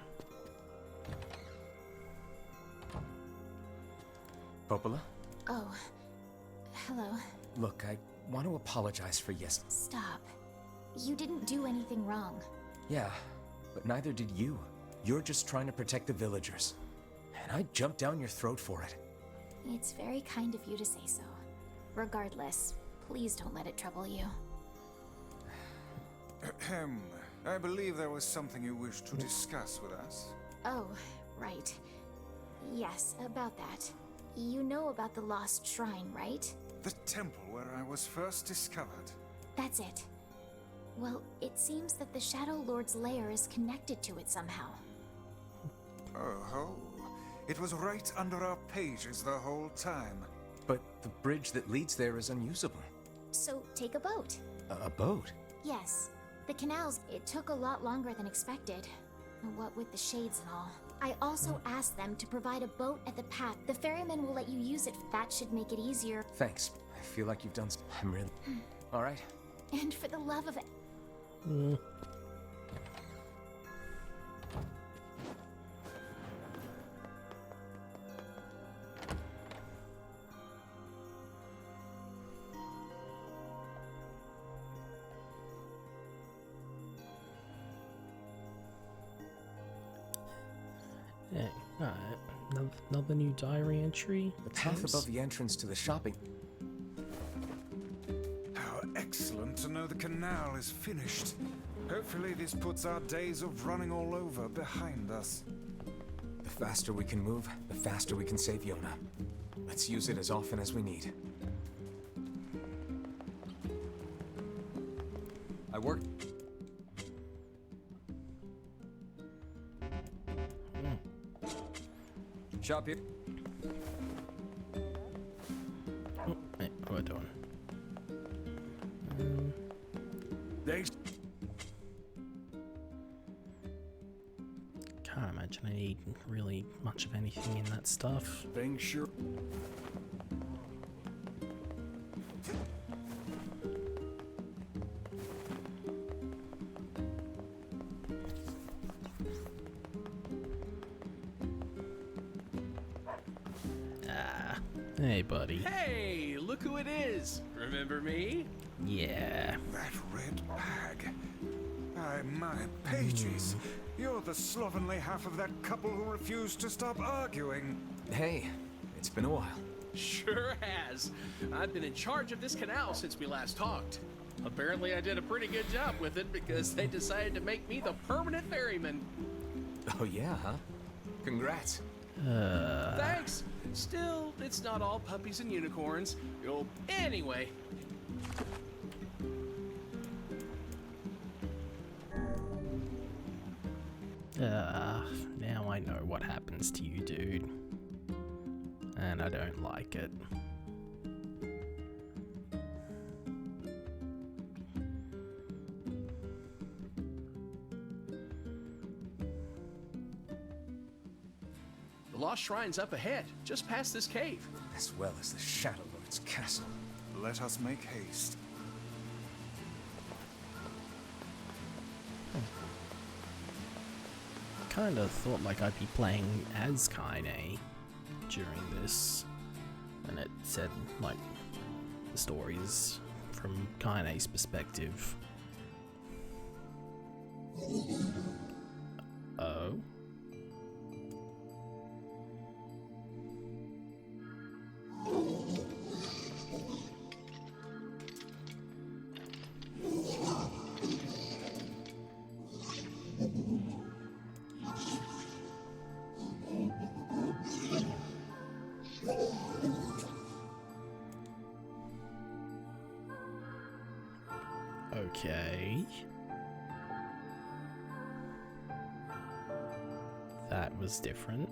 Popola? Oh. Hello. Look, I want to apologize for Stop. You didn't do anything wrong. Yeah, but neither did you. You're just trying to protect the villagers. And I jumped down your throat for it. It's very kind of you to say so. Regardless, please don't let it trouble you. Ahem. I believe there was something you wished to discuss with us. Oh, right. Yes, about that. You know about the lost shrine, right? The temple where I was first discovered. That's it. Well, it seems that the Shadow Lord's lair is connected to it somehow. Oh, it was right under our pages the whole time. But the bridge that leads there is unusable. So, take a boat. A boat? Yes. The canals, it took a lot longer than expected. What with the shades and all. I also asked them to provide a boat at the path. The ferryman will let you use it. That should make it easier. Thanks. I feel like you've done I'm really... All right. And for the love of it... Yeah, alright. Another new diary entry. The path above the entrance to the shopping... How excellent to know the canal is finished. Hopefully this puts our days of running all over behind us. The faster we can move, the faster we can save Yona. Let's use it as often as we need. I worked... Shop here. Oh, wait, what am I doing? Thanks. Can't imagine I need really much of anything in that stuff. Things sure. Hey, buddy. Hey, look who it is. Remember me? Yeah. That red bag. My pages. You're the slovenly half of that couple who refused to stop arguing. Hey, it's been a while. Sure has. I've been in charge of this canal since we last talked. Apparently I did a pretty good job with it because they decided to make me the permanent ferryman. Oh yeah, huh? Congrats. Thanks. Still, it's not all puppies and unicorns. Oh, anyway. Now I know what happens to you, dude. And I don't like it. The Lost Shrine's up ahead, just past this cave. As well as the Shadow Lord's castle. Let us make haste. Kinda thought like I'd be playing as Kaine during this, and it said like the stories from Kaine's perspective. Oh. Okay. That was different.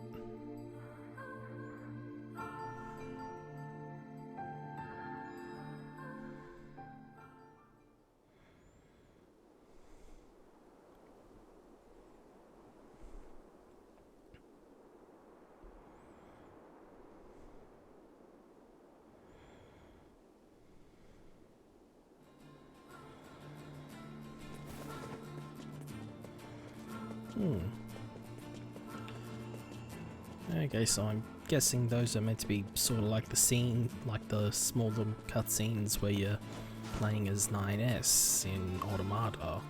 Okay, so I'm guessing those are meant to be sort of like the scene, like the small little cutscenes where you're playing as NieR in Automata.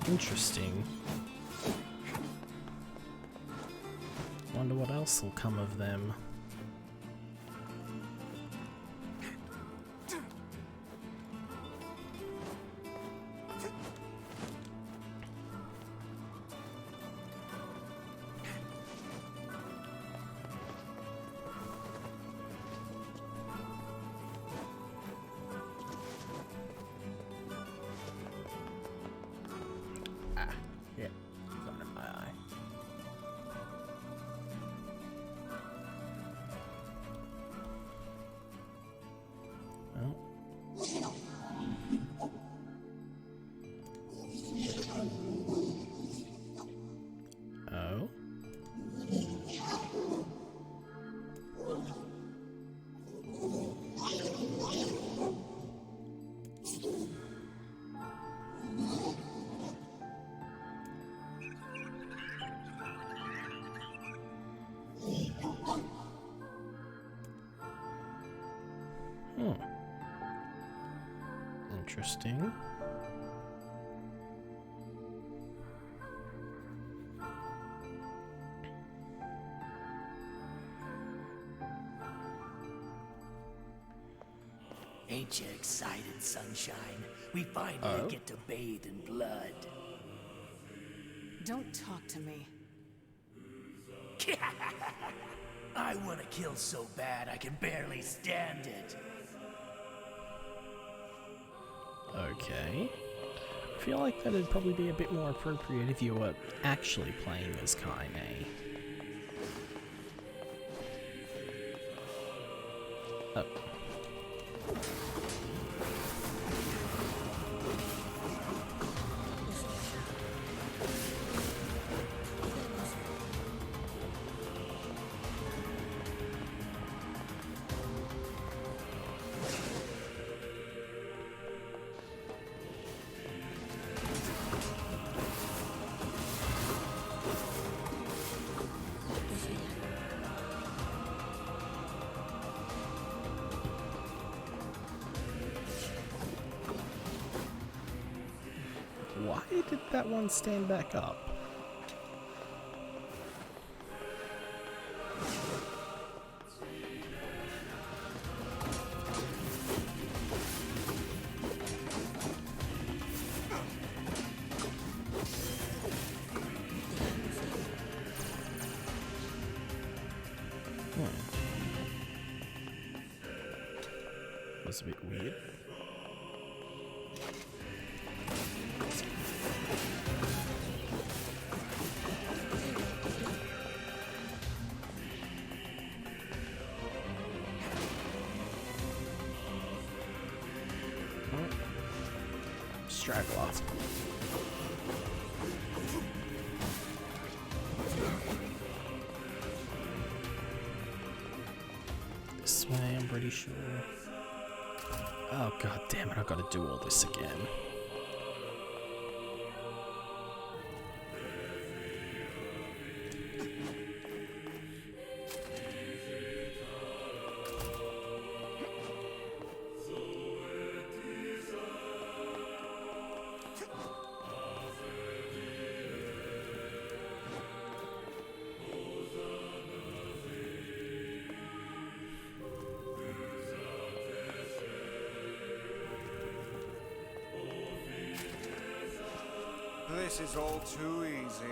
Interesting. Wonder what else will come of them. Yeah, got in my eye. Oh. Interesting. Ain't you excited, sunshine? We finally get to bathe in blood. Don't talk to me. I want to kill so bad I can barely stand it. Okay. I feel like that'd probably be a bit more appropriate if you were actually playing as Kaine. Oh. did that one stand back up? Was a bit weird. Straggler. This way, I'm pretty sure. Oh god damn it, I gotta do all this again. This is all too easy.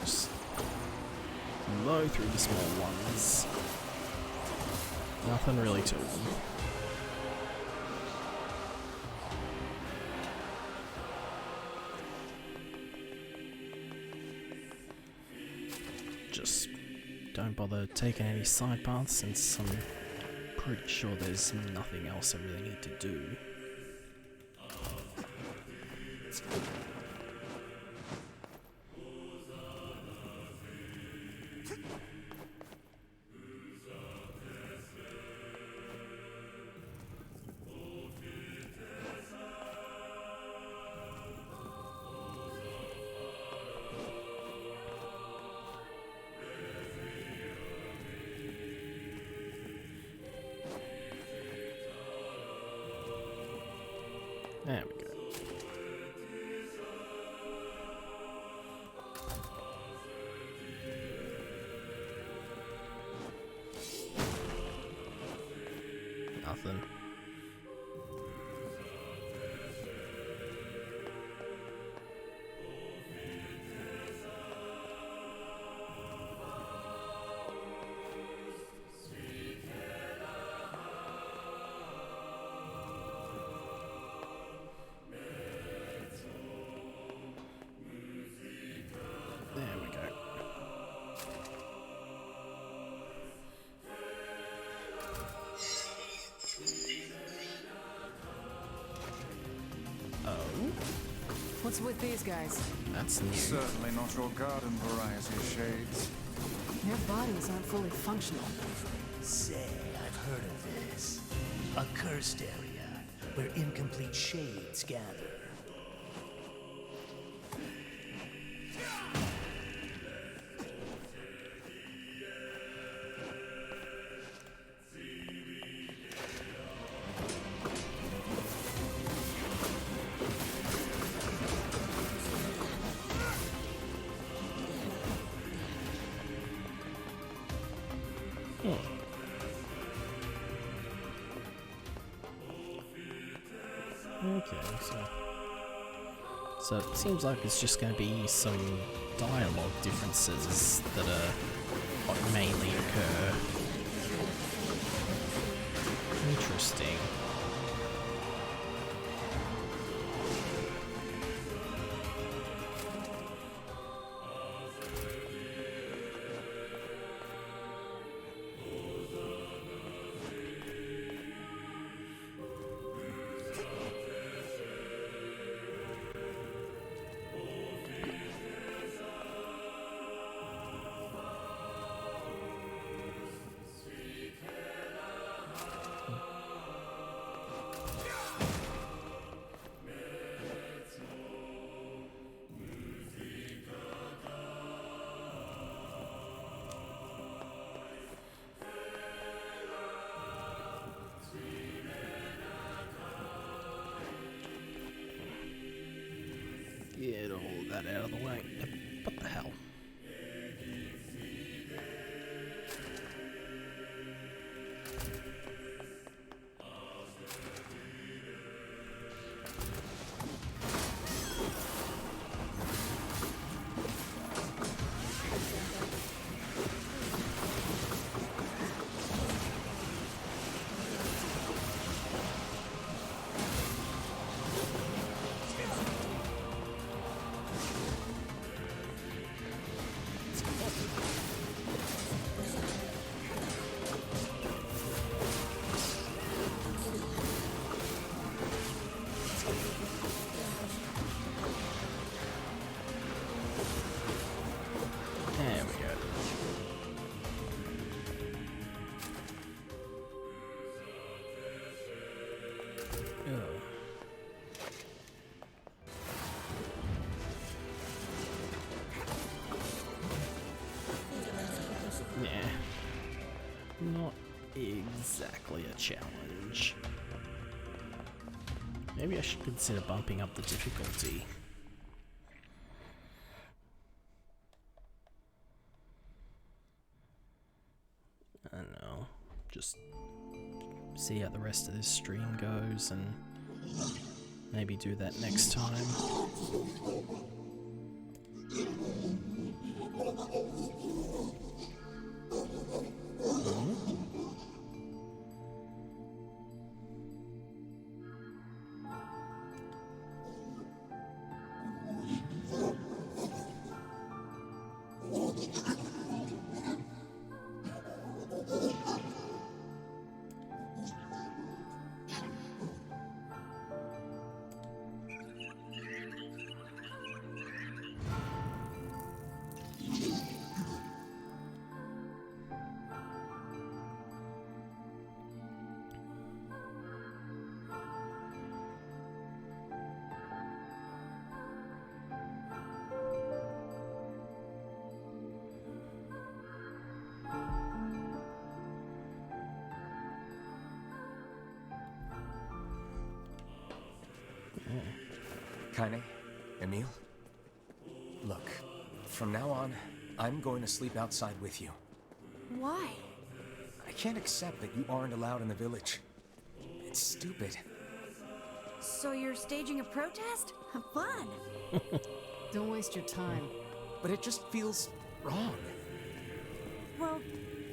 Just blow through the small ones. Nothing really to them. Just don't bother taking any side paths since I'm pretty sure there's nothing else I really need to do. There we go. Nothing. There we go. Oh? What's with these guys? That's new. Certainly not your garden variety, Shades. Their bodies aren't fully functional. Say, I've heard of this. A cursed area where incomplete shades gather. Okay, so it seems like it's just going to be some dialogue differences that are what mainly occur. Interesting. that out of the way. What the hell? Not exactly a challenge. Maybe I should consider bumping up the difficulty. I don't know. Just see how the rest of this stream goes and maybe do that next time. Kaine, Emil, look, from now on, I'm going to sleep outside with you. Why? I can't accept that you aren't allowed in the village. It's stupid. So you're staging a protest? Fun! Don't waste your time. But it just feels wrong. Well,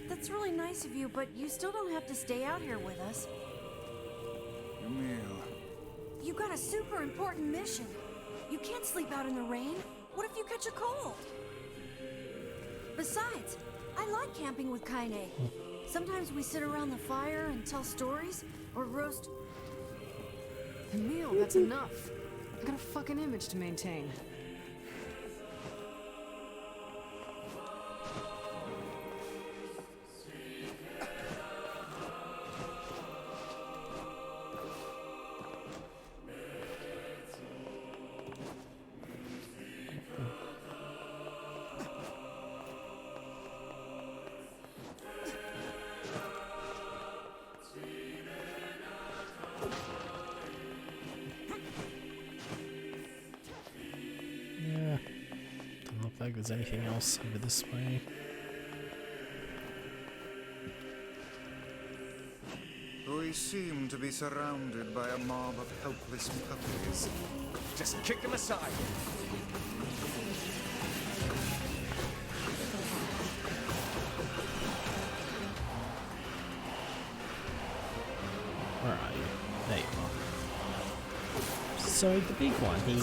that's really nice of you, but you still don't have to stay out here with us. Emil. You got a super important mission. You can't sleep out in the rain. What if you catch a cold? Besides, I like camping with Kaine. Sometimes we sit around the fire and tell stories, or roast... Emil, that's enough. I got a fucking image to maintain. Like there's anything else over this way. We seem to be surrounded by a mob of helpless puppies. Just kick them aside. Where are you? There you are. So the big one, he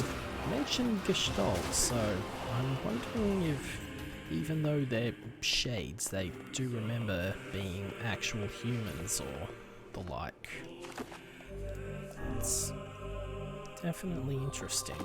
mentioned Gestalt, so I'm wondering if, even though they're shades, they do remember being actual humans or the like. It's definitely interesting.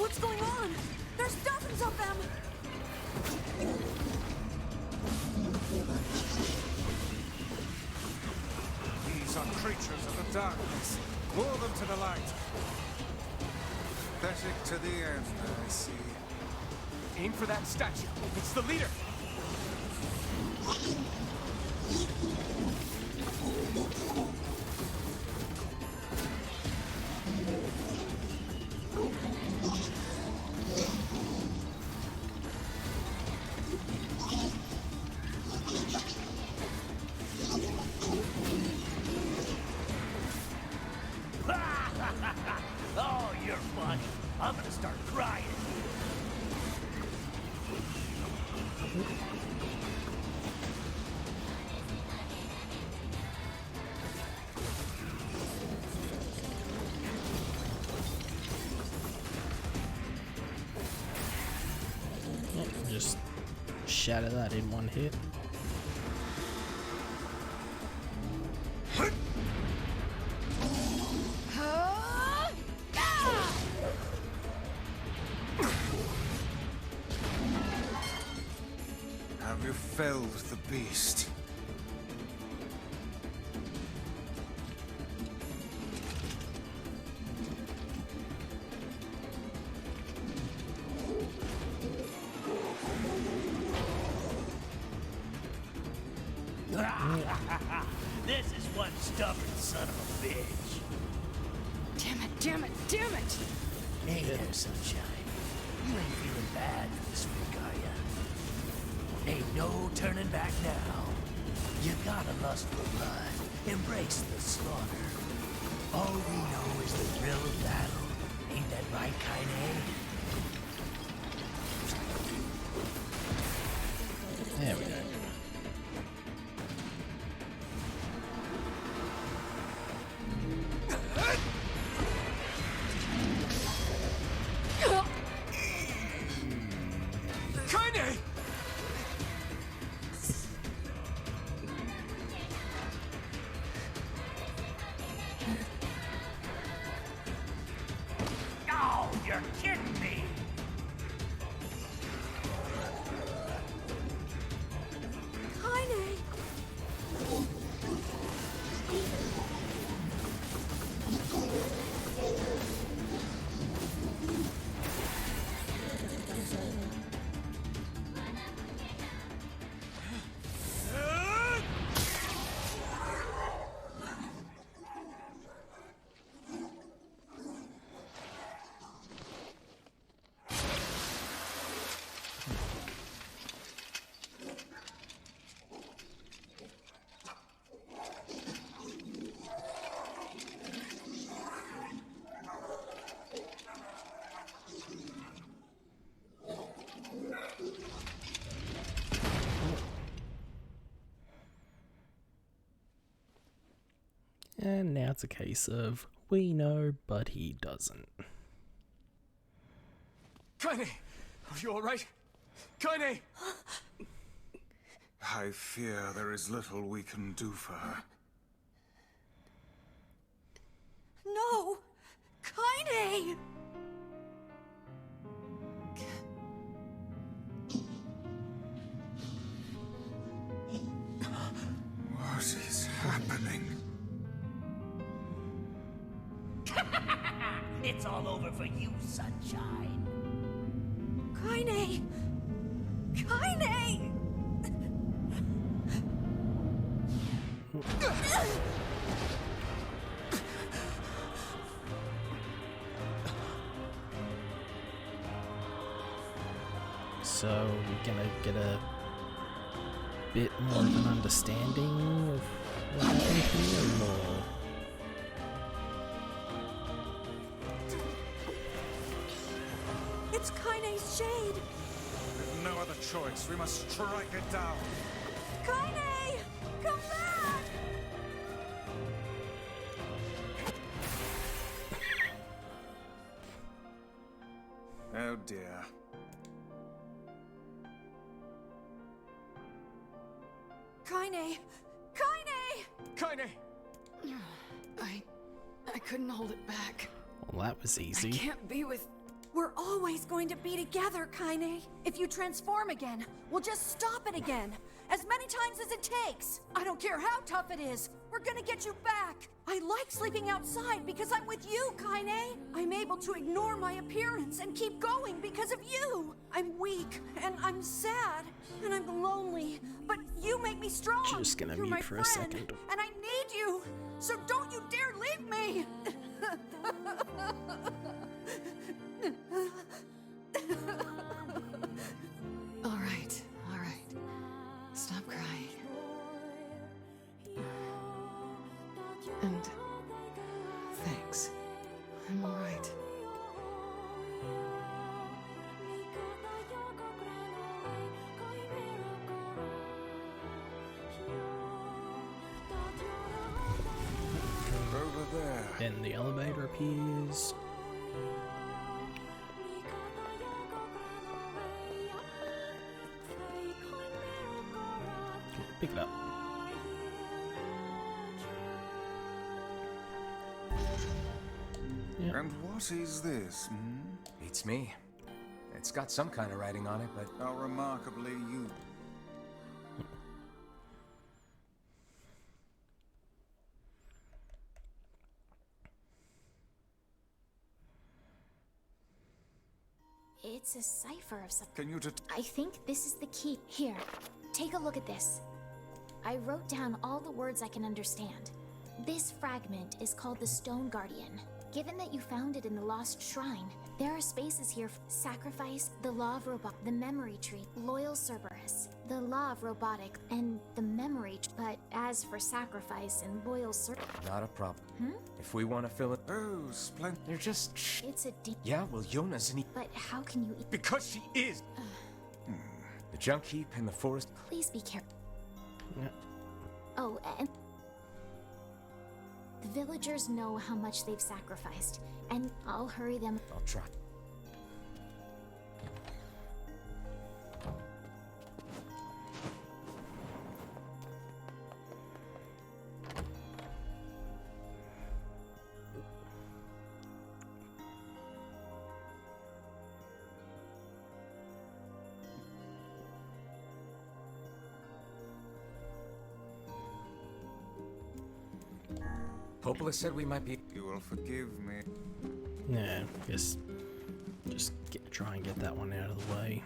What's going on? There's dozens of them! These are creatures of the darkness. Lure them to the light. Pathetic to the end, I see. Aim for that statue. It's the leader. Oh, you're funny. I'm gonna start crying. Yep, just shatter that in one hit. Have you felled the beast? This is one stubborn son of a bitch. Damn it, damn it, damn it! Hey there, Sunshine. You ain't feeling bad for this freak, are ya? Ain't no turning back now. You got a lust for blood. Embrace the slaughter. All we know is the thrill of battle. Ain't that right, Kaine? There we go. Kaine! Oh, you're kidding me! Kaine! And now it's a case of we know, but he doesn't. Kaine! Are you alright? Kaine! I fear there is little we can do for her. No! Kaine! What is happening? It's all over for you, Sunshine. Kaine! Kaine! So we're gonna get a bit more of an understanding of what happened here, or It's Kaine's shade! With no other choice, we must strike it down. Kaine! Come back! Oh dear. Kaine! Kaine! Kaine! I couldn't hold it back. well, that was I easy. can't be with We're always going to be together, Kaine. If you transform again, we'll just stop it again. As many times as it takes. I don't care how tough it is. We're gonna get you back. I like sleeping outside because I'm with you, Kaine. I'm able to ignore my appearance and keep going because of you. I'm weak, and I'm sad, and I'm lonely. But you make me strong. Just gonna You're mute my for a friend, second. and I need you. So don't you dare leave me. All right. Stop crying. And thanks. I'm all right. Over there. And the elevator appears. Pick it up. Yep. And what is this, hmm? Beats me. It's got some kind of writing on it, but How remarkably you... It's a cipher of some. Can you just... I think this is the key. Here, take a look at this. I wrote down all the words I can understand. This fragment is called the Stone Guardian. Given that you found it in the Lost Shrine, there are spaces here for sacrifice, the law of robot, the memory tree, loyal Cerberus, the law of robotic, and the memory. But as for sacrifice and loyal Cerberus, not a problem. If we want to fill it, Oh, splendid. they're just. it's a Yeah, well, Yona's an. But how can you? Because she is. The junk heap in the forest. Please be careful. Yeah. Oh, and the villagers know how much they've sacrificed, and I'll hurry them. I'll try. Popola said we might be. You will forgive me. Yeah, just try and get that one out of the way.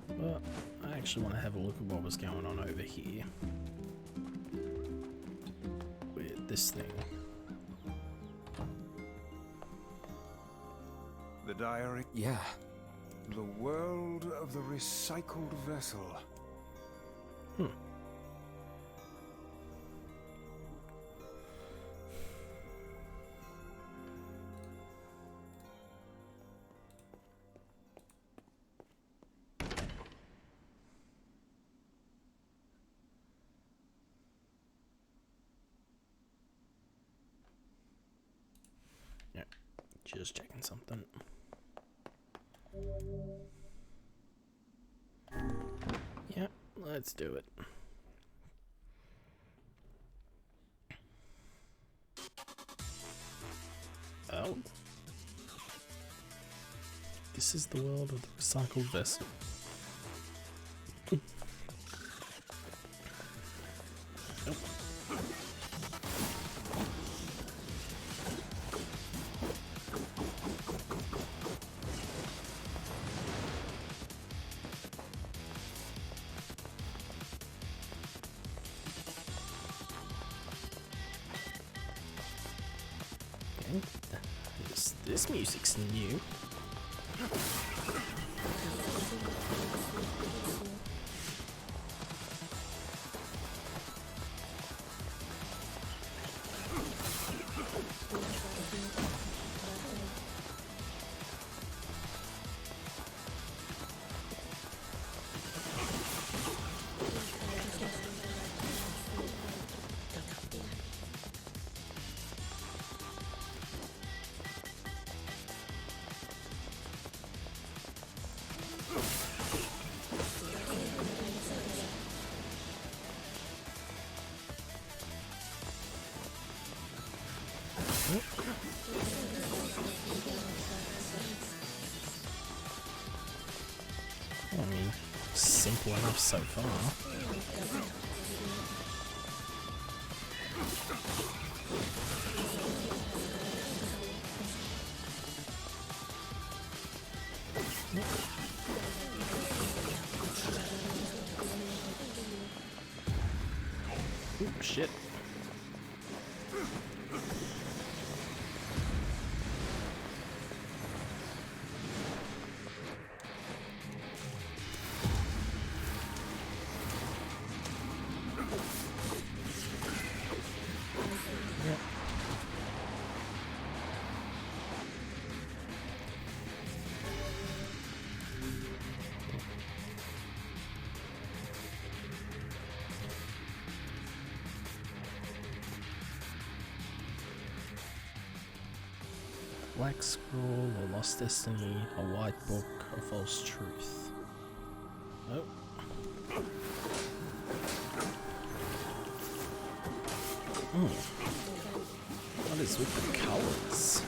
But I actually want to have a look at what was going on over here with this thing. The diary. Yeah. The world of the recycled vessel. Yeah, just checking something. Yeah, let's do it. Oh. This is the world of the recycled vessel. Nope. Okay. This music's new. simple enough so far. Ooh, shit. Black Scroll, a Lost Destiny, a White Book, a False Truth. Oh. What is with the colours?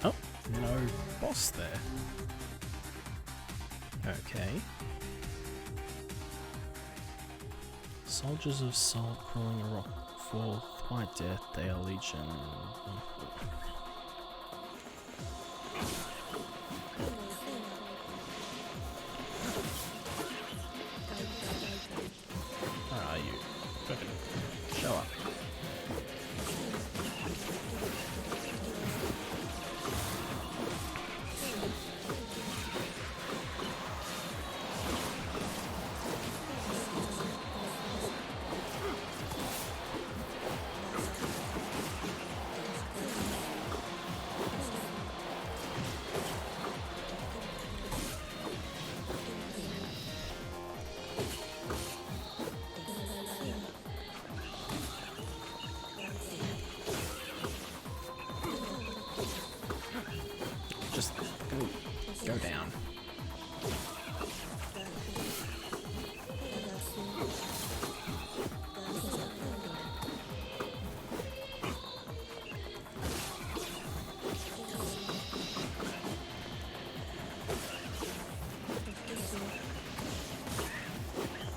Oh, no boss there. Okay. Soldiers of Salt crawling a rock forth, White Death, they are legion. Where are you? Show up. Just go down.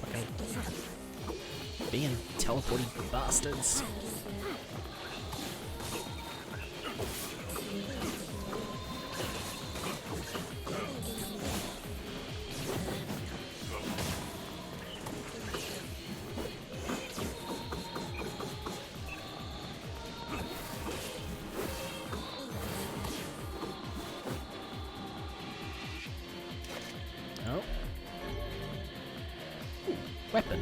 Fucking being teleporting bastards. Oh. Weapon.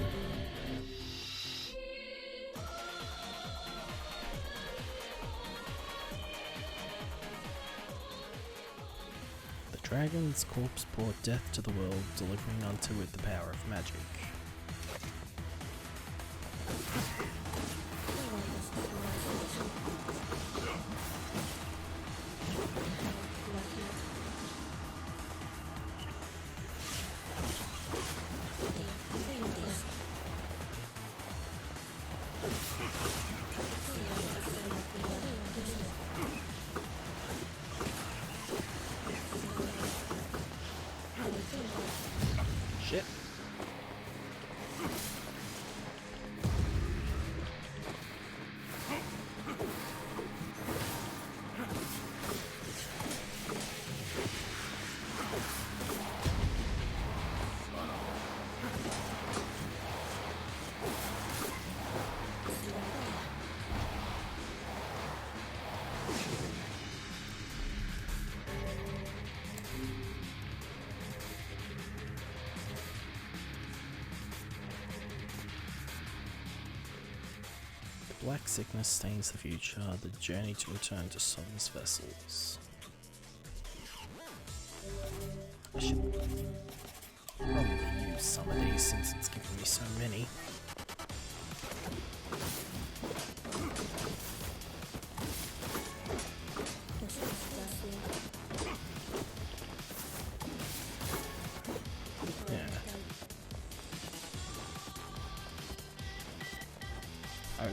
The dragon's corpse brought death to the world, delivering unto it the power of magic. Shit. Black sickness stains the future, the journey to return to Sol's vessels. I should probably use some of these since it's given me so many.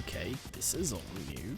Okay, this is all new.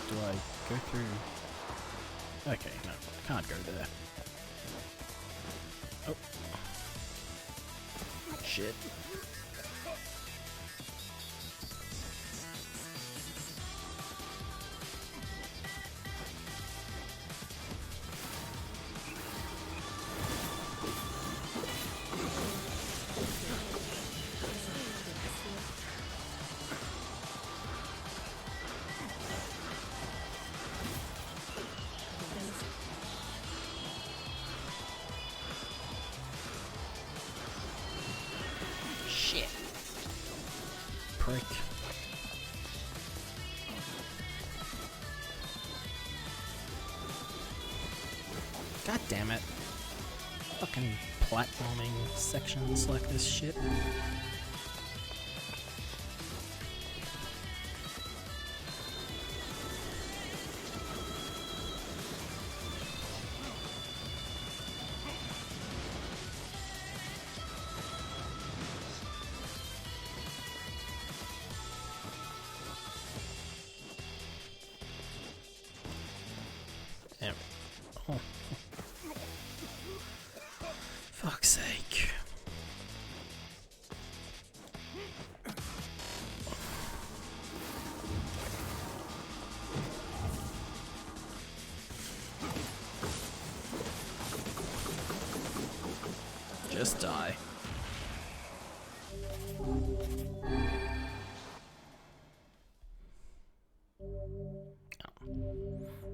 Do I go through? Okay, no, can't go there. Oh. Shit. Shit. Prick. God damn it. Fucking platforming sections like this shit. There we go. Oh. Fuck's sake. Just die.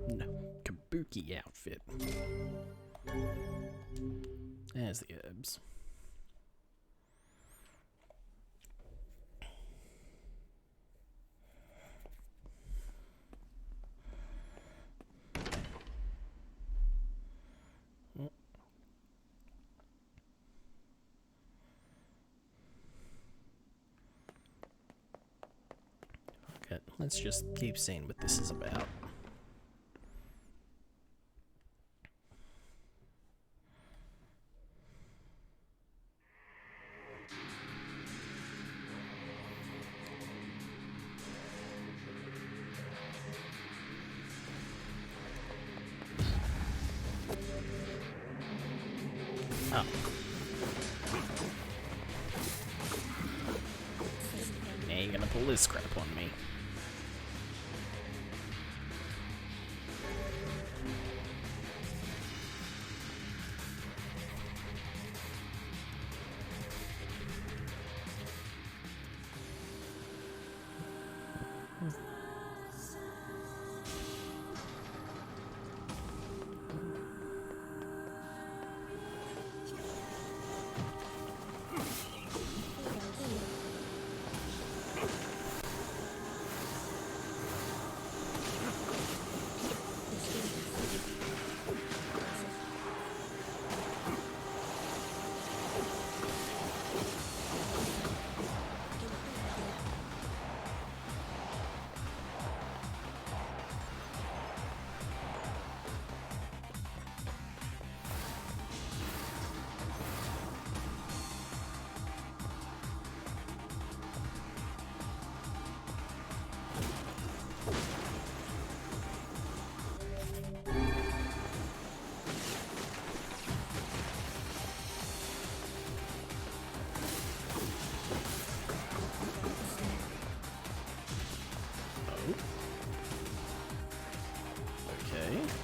No, kabuki outfit. There's the herbs. Okay, let's just keep seeing what this is about. Oh. Now you're gonna pull this crap on me.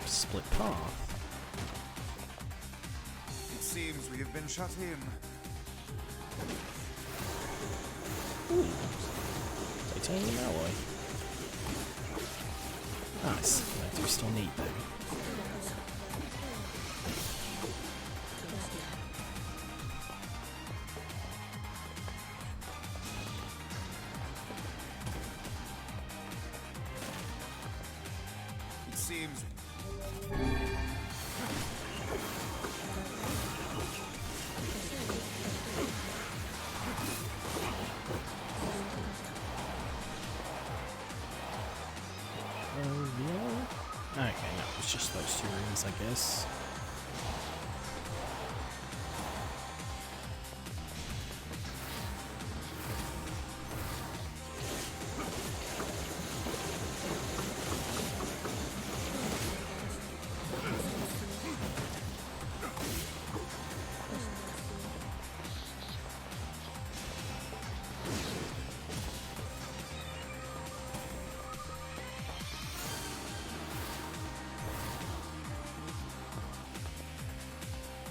Split path. It seems we have been shut in. Ooh. Titanium alloy. Nice. What do we still need though? It seems. Yeah. Okay, no, it's just those two rooms, I guess.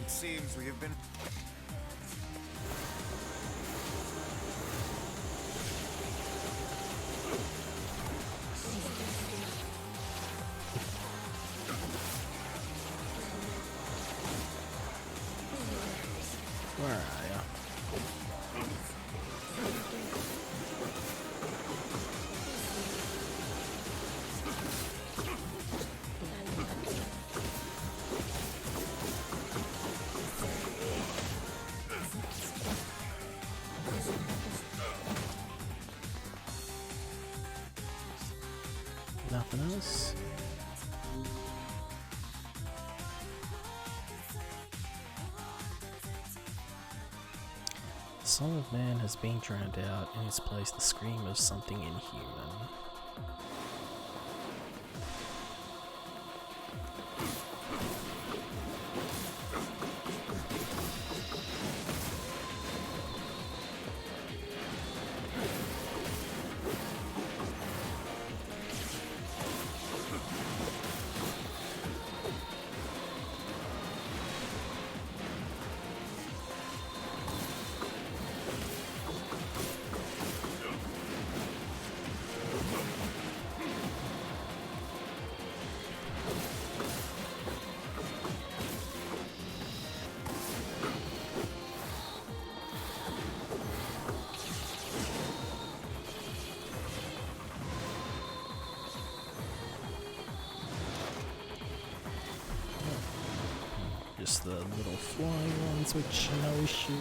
It seems we have been. Where are ya? Nothing else? The soul of man has been drowned out, in its place the scream of something inhuman. Just the little flying ones, which are no issue.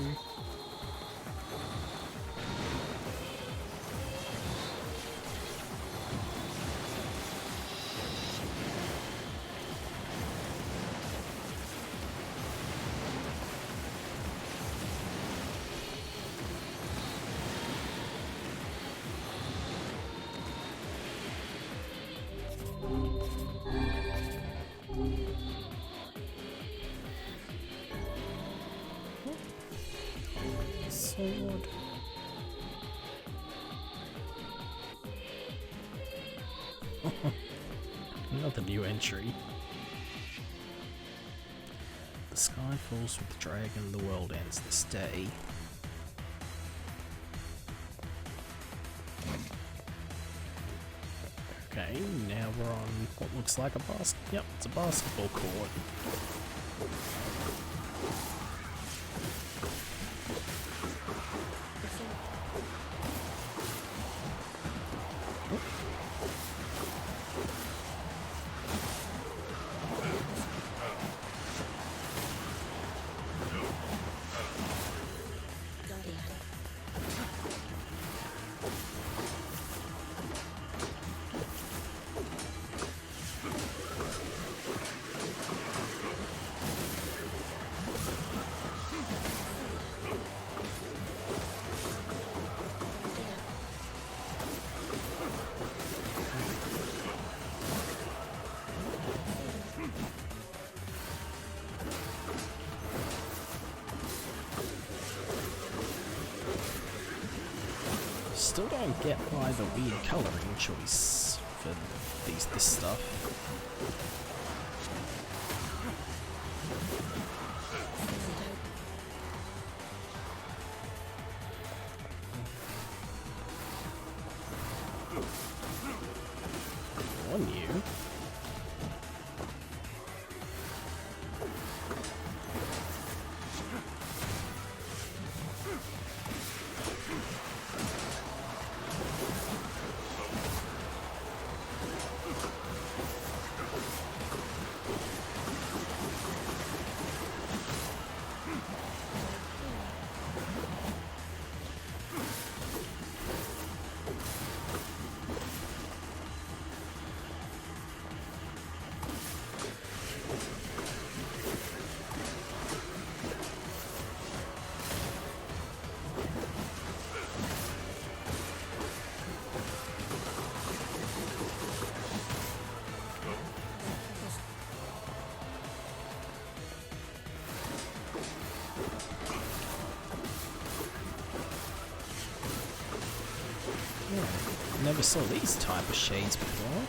Sword. Another new entry. The sky falls with the dragon, the world ends this day. Okay, now we're on what looks like a yep, it's a basketball court. Still don't get why the weird colouring choice for this stuff. never saw these type of shades before.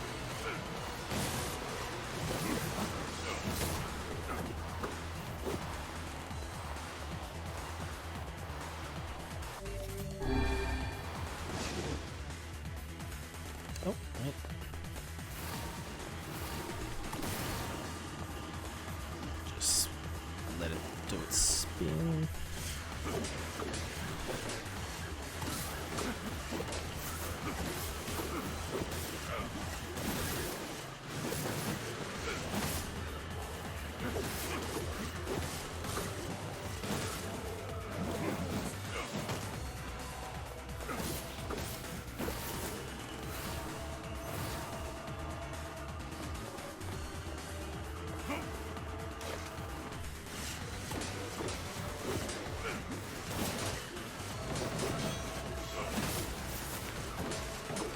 Oh, wait. Just let it do its spin.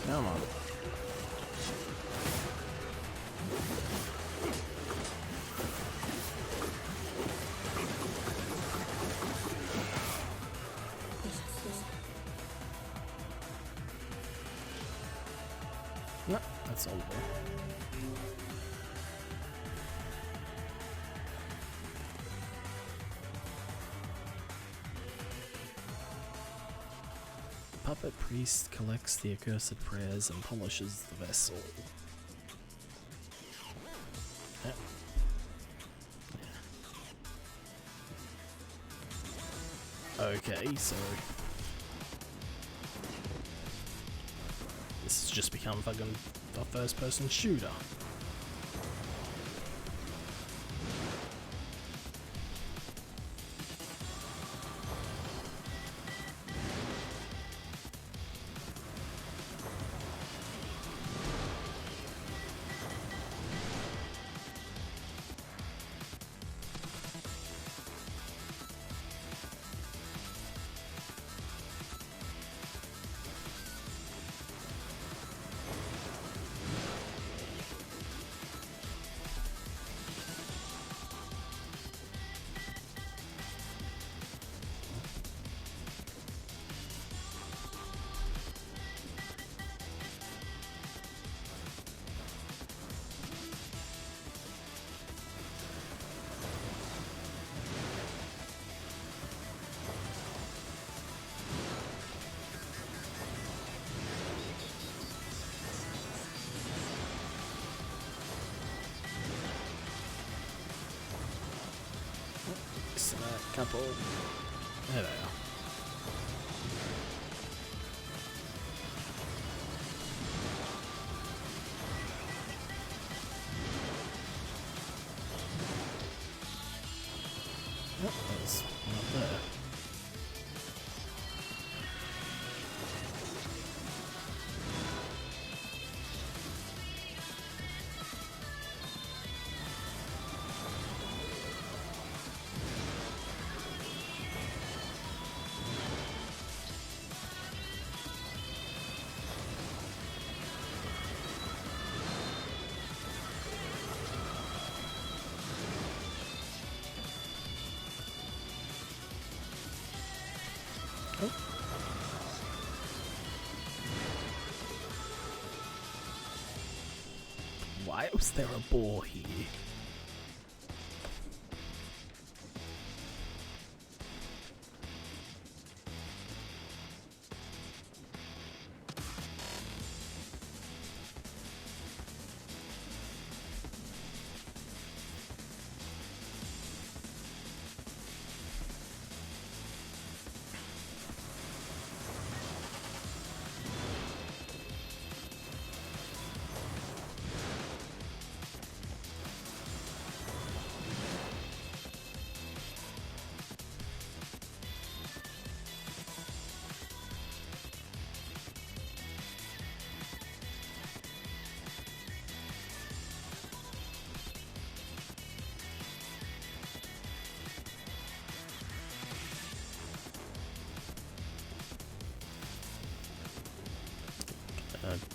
Come on. No, that's all there. Puppet priest collects the accursed prayers and polishes the vessel. Okay, so this has just become fucking a first-person shooter. Couple. There they are. Oh, there's one up there. Oh. Why was there a ball here?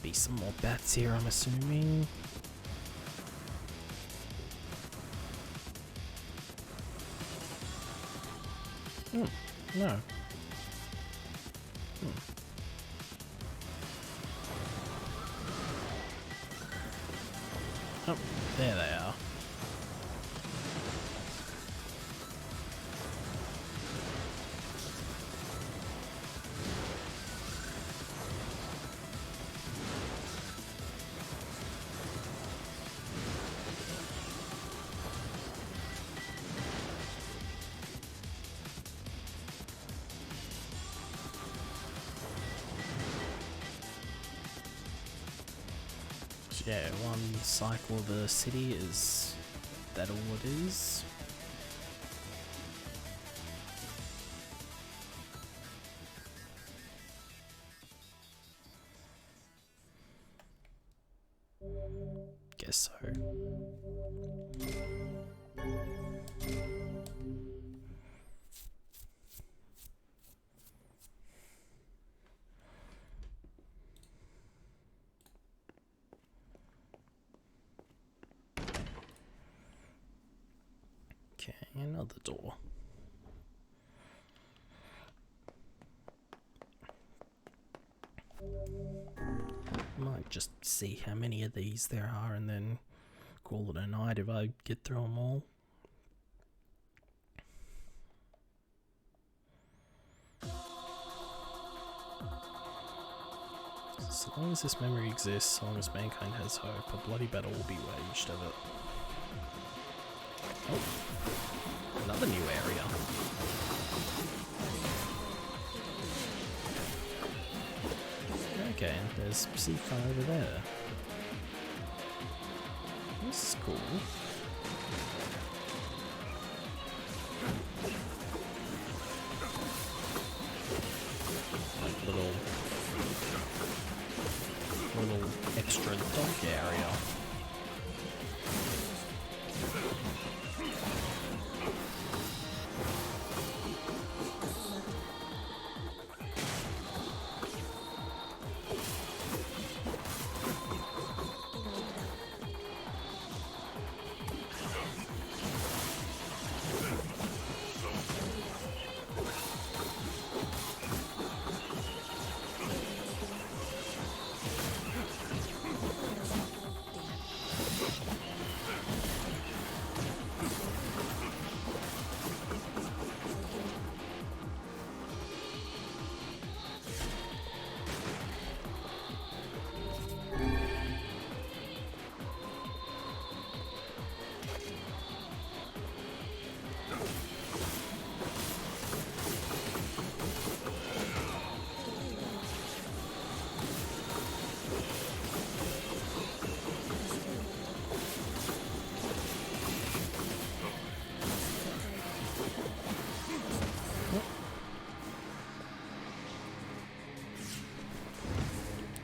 Be some more bats here, I'm assuming. No. There they are. Yeah, one cycle of the city, is that all it is? Guess so. Okay, another door. Might just see how many of these there are and then call it a night if I get through them all. As long as this memory exists, as long as mankind has hope, a bloody battle will be waged of it. Oh, another new area. Okay, there's C5 over there. This is cool. Like little extra dog area.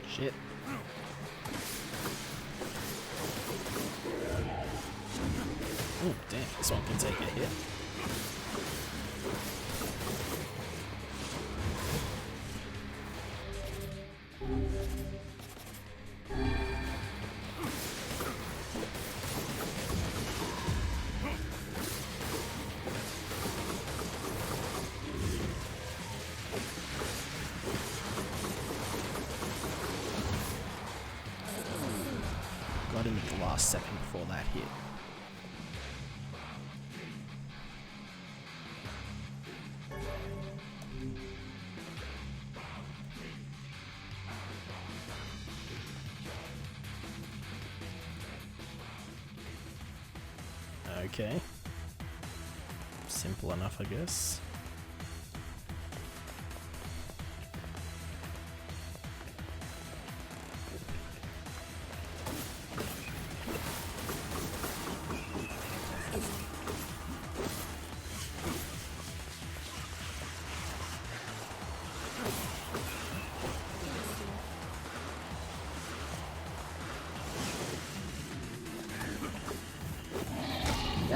Shit. Oh, damn, this one can take a hit. Got him at the last second before that hit. Okay. Simple enough, I guess.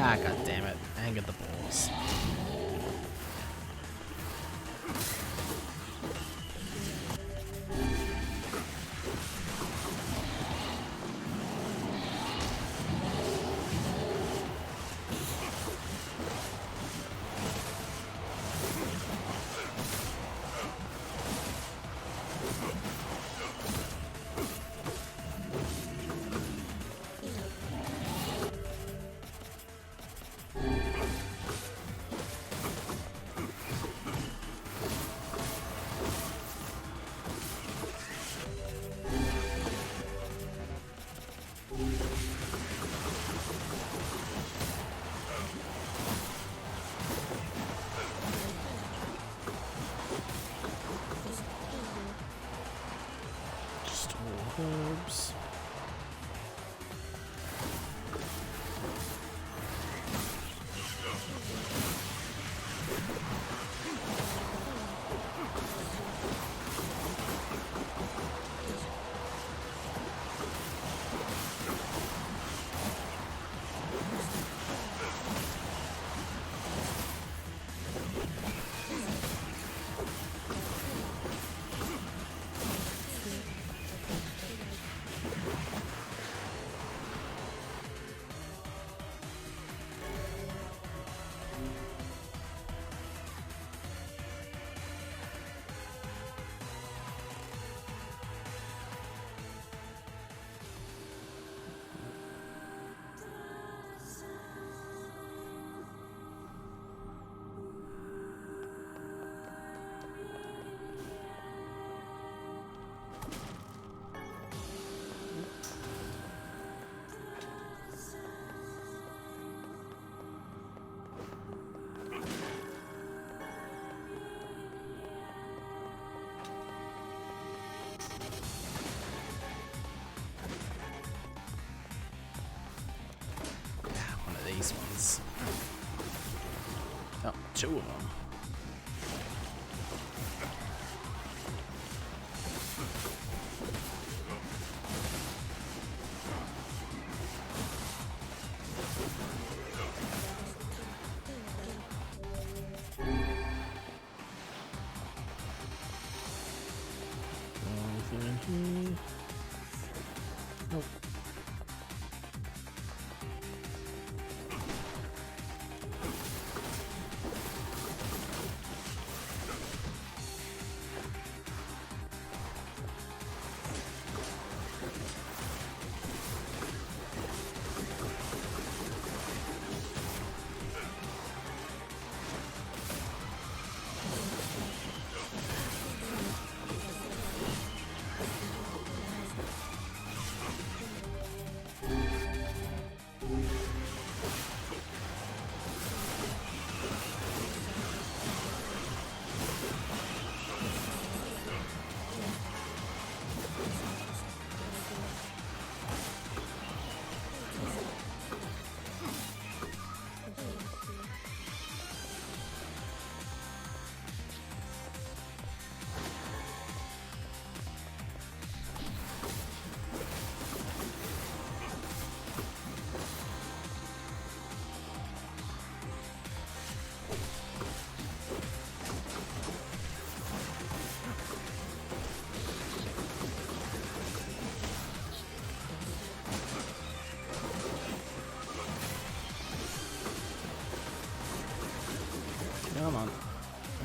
Ah, god damn it. Angered the balls. these ones. Oh, 2 of them. Anything in here? Nope. Come on.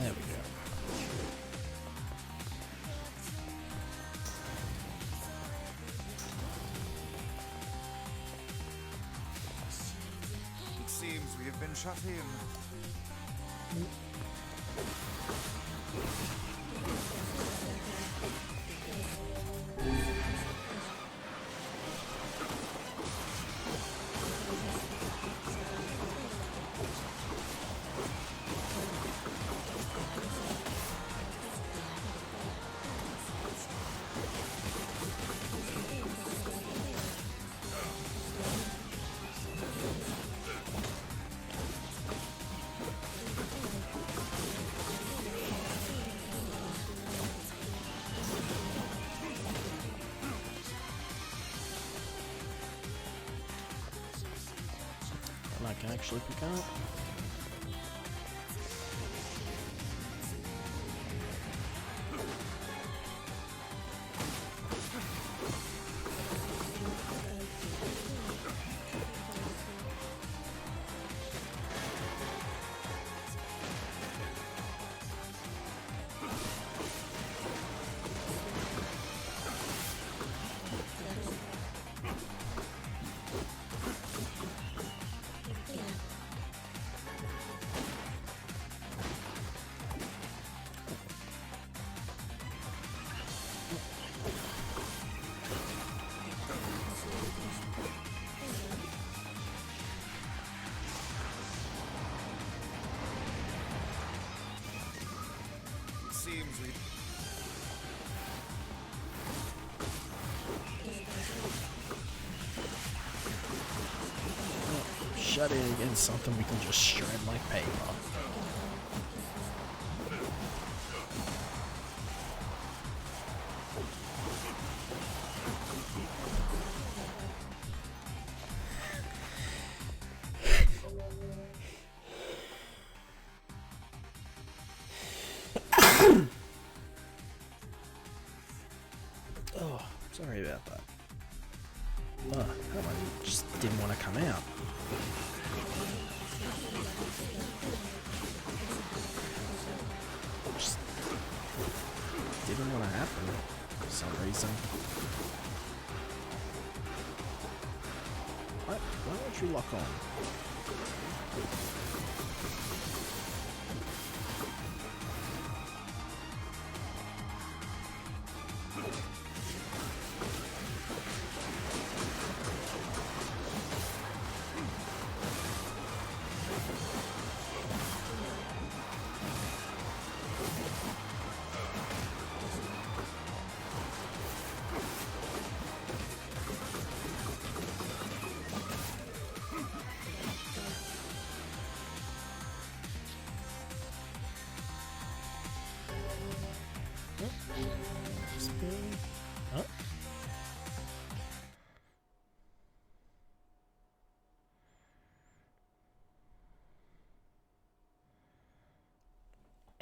There we go. It seems we have been shut in. I can actually pick up. Seems we... Shut it against something we can just shred like paper. Oh, sorry about that. Oh, that one just didn't want to come out. Just didn't want to happen for some reason. Why don't you lock on?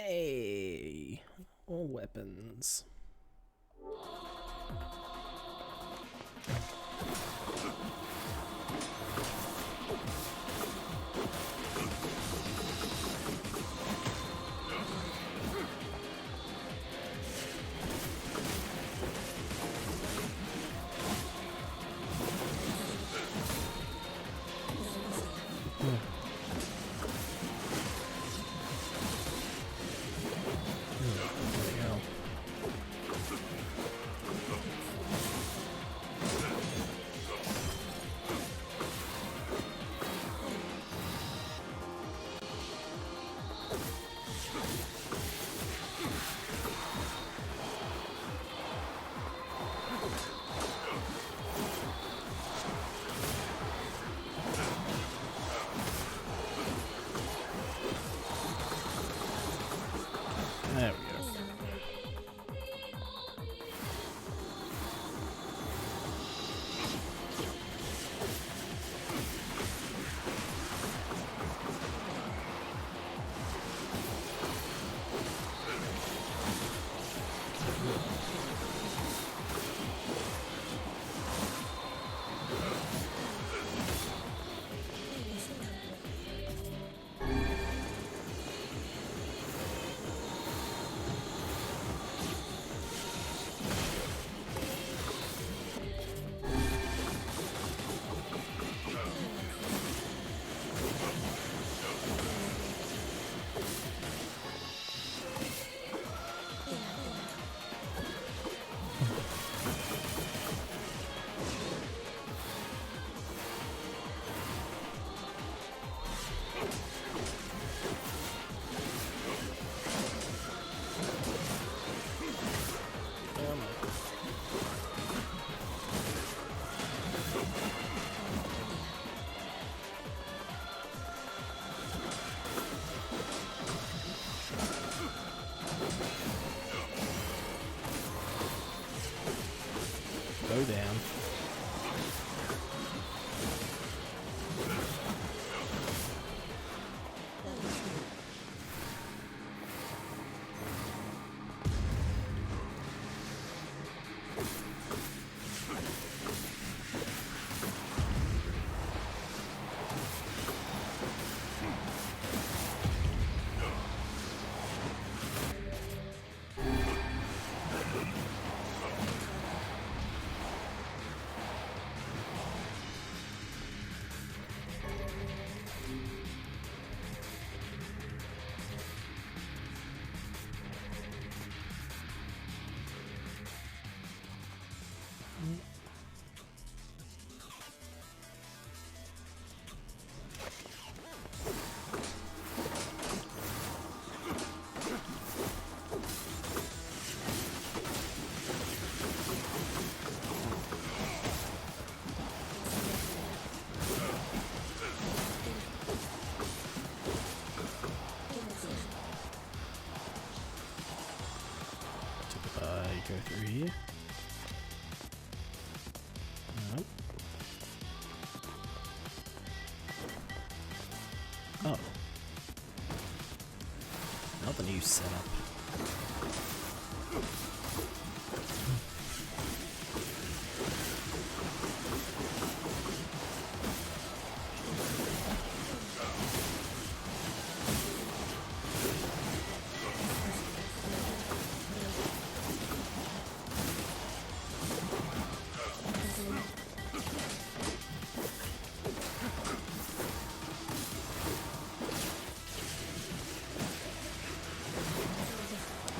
Hey, all weapons. There we go. Go down. Go through here. No. Oh. Not the new setup.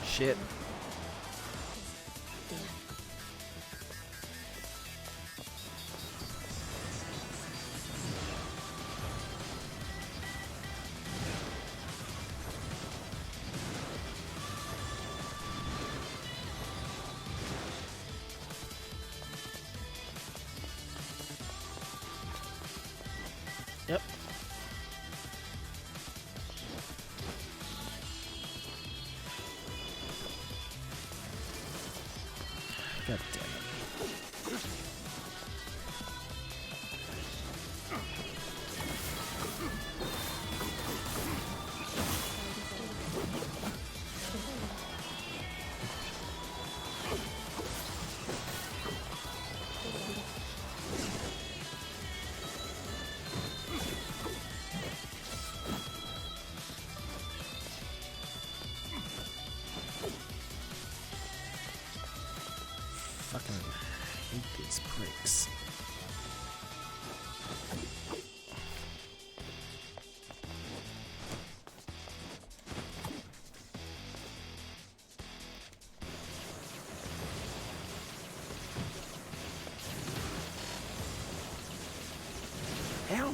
Shit. Yep. God damn it.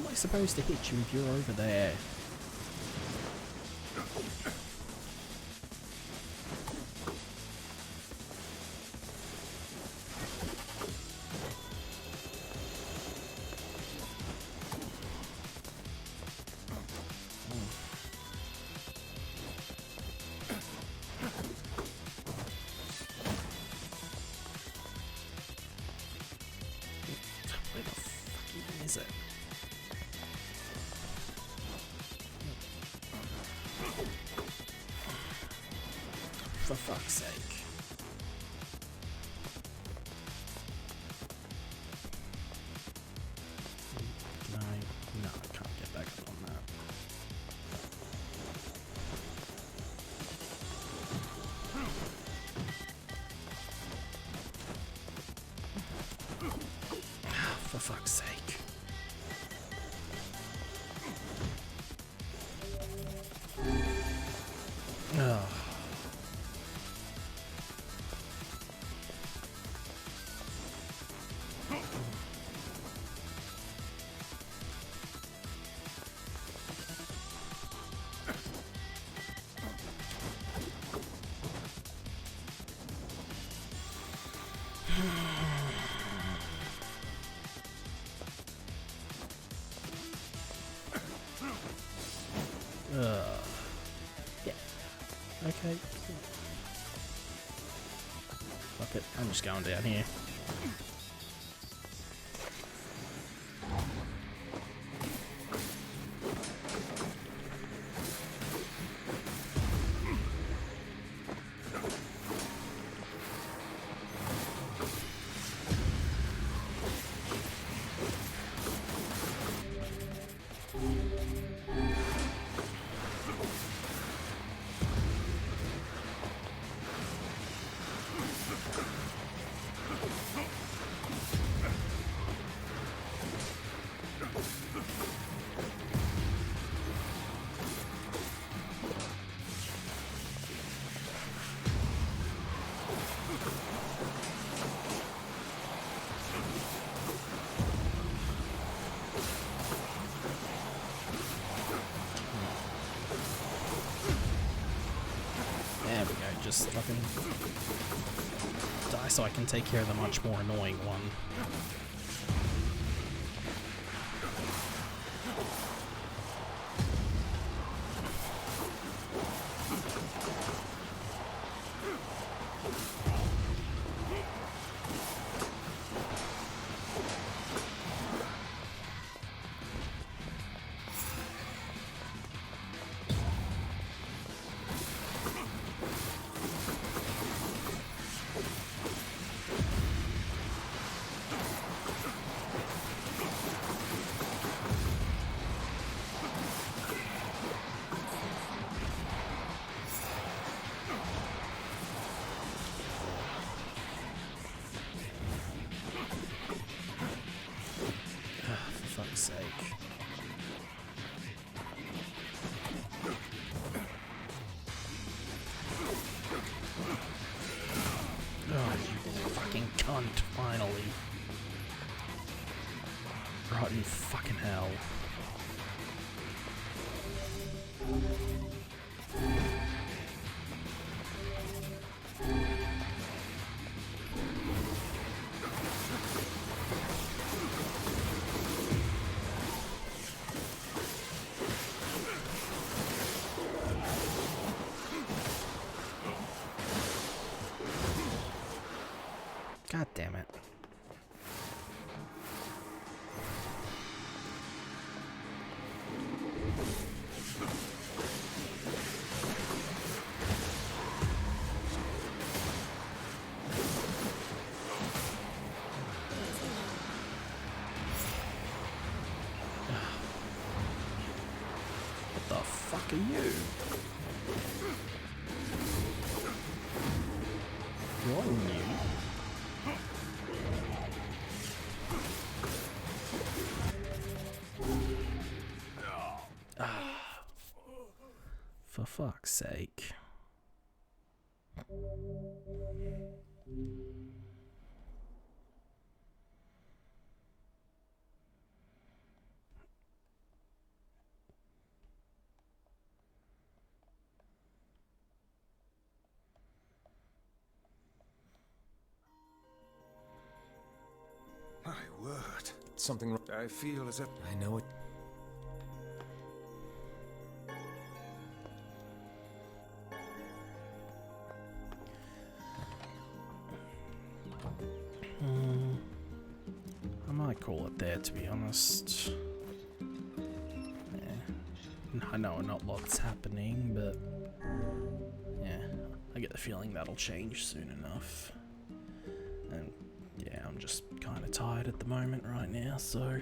am I supposed to hit you if you're over there? Where the fuck is it? For fuck's sake. Can I? No, I can't get back up on that. For fuck's sake. Oh. Yeah. Okay. Fuck it. I'm just going down here. There we go, just fucking die so I can take care of the much more annoying one. For fuck's sake. Oh, you fucking cunt, finally. Rotten fucking hell. God damn it. What the fuck are you? You're new. For fuck's sake. something wrong. I feel as if I know it. I might call it there, to be honest. Yeah. I know not lots happening, but yeah, I get the feeling that'll change soon enough. And yeah, I'm just kind of tired at the moment right now, so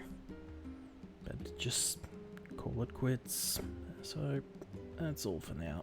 but just call it quits. So that's all for now.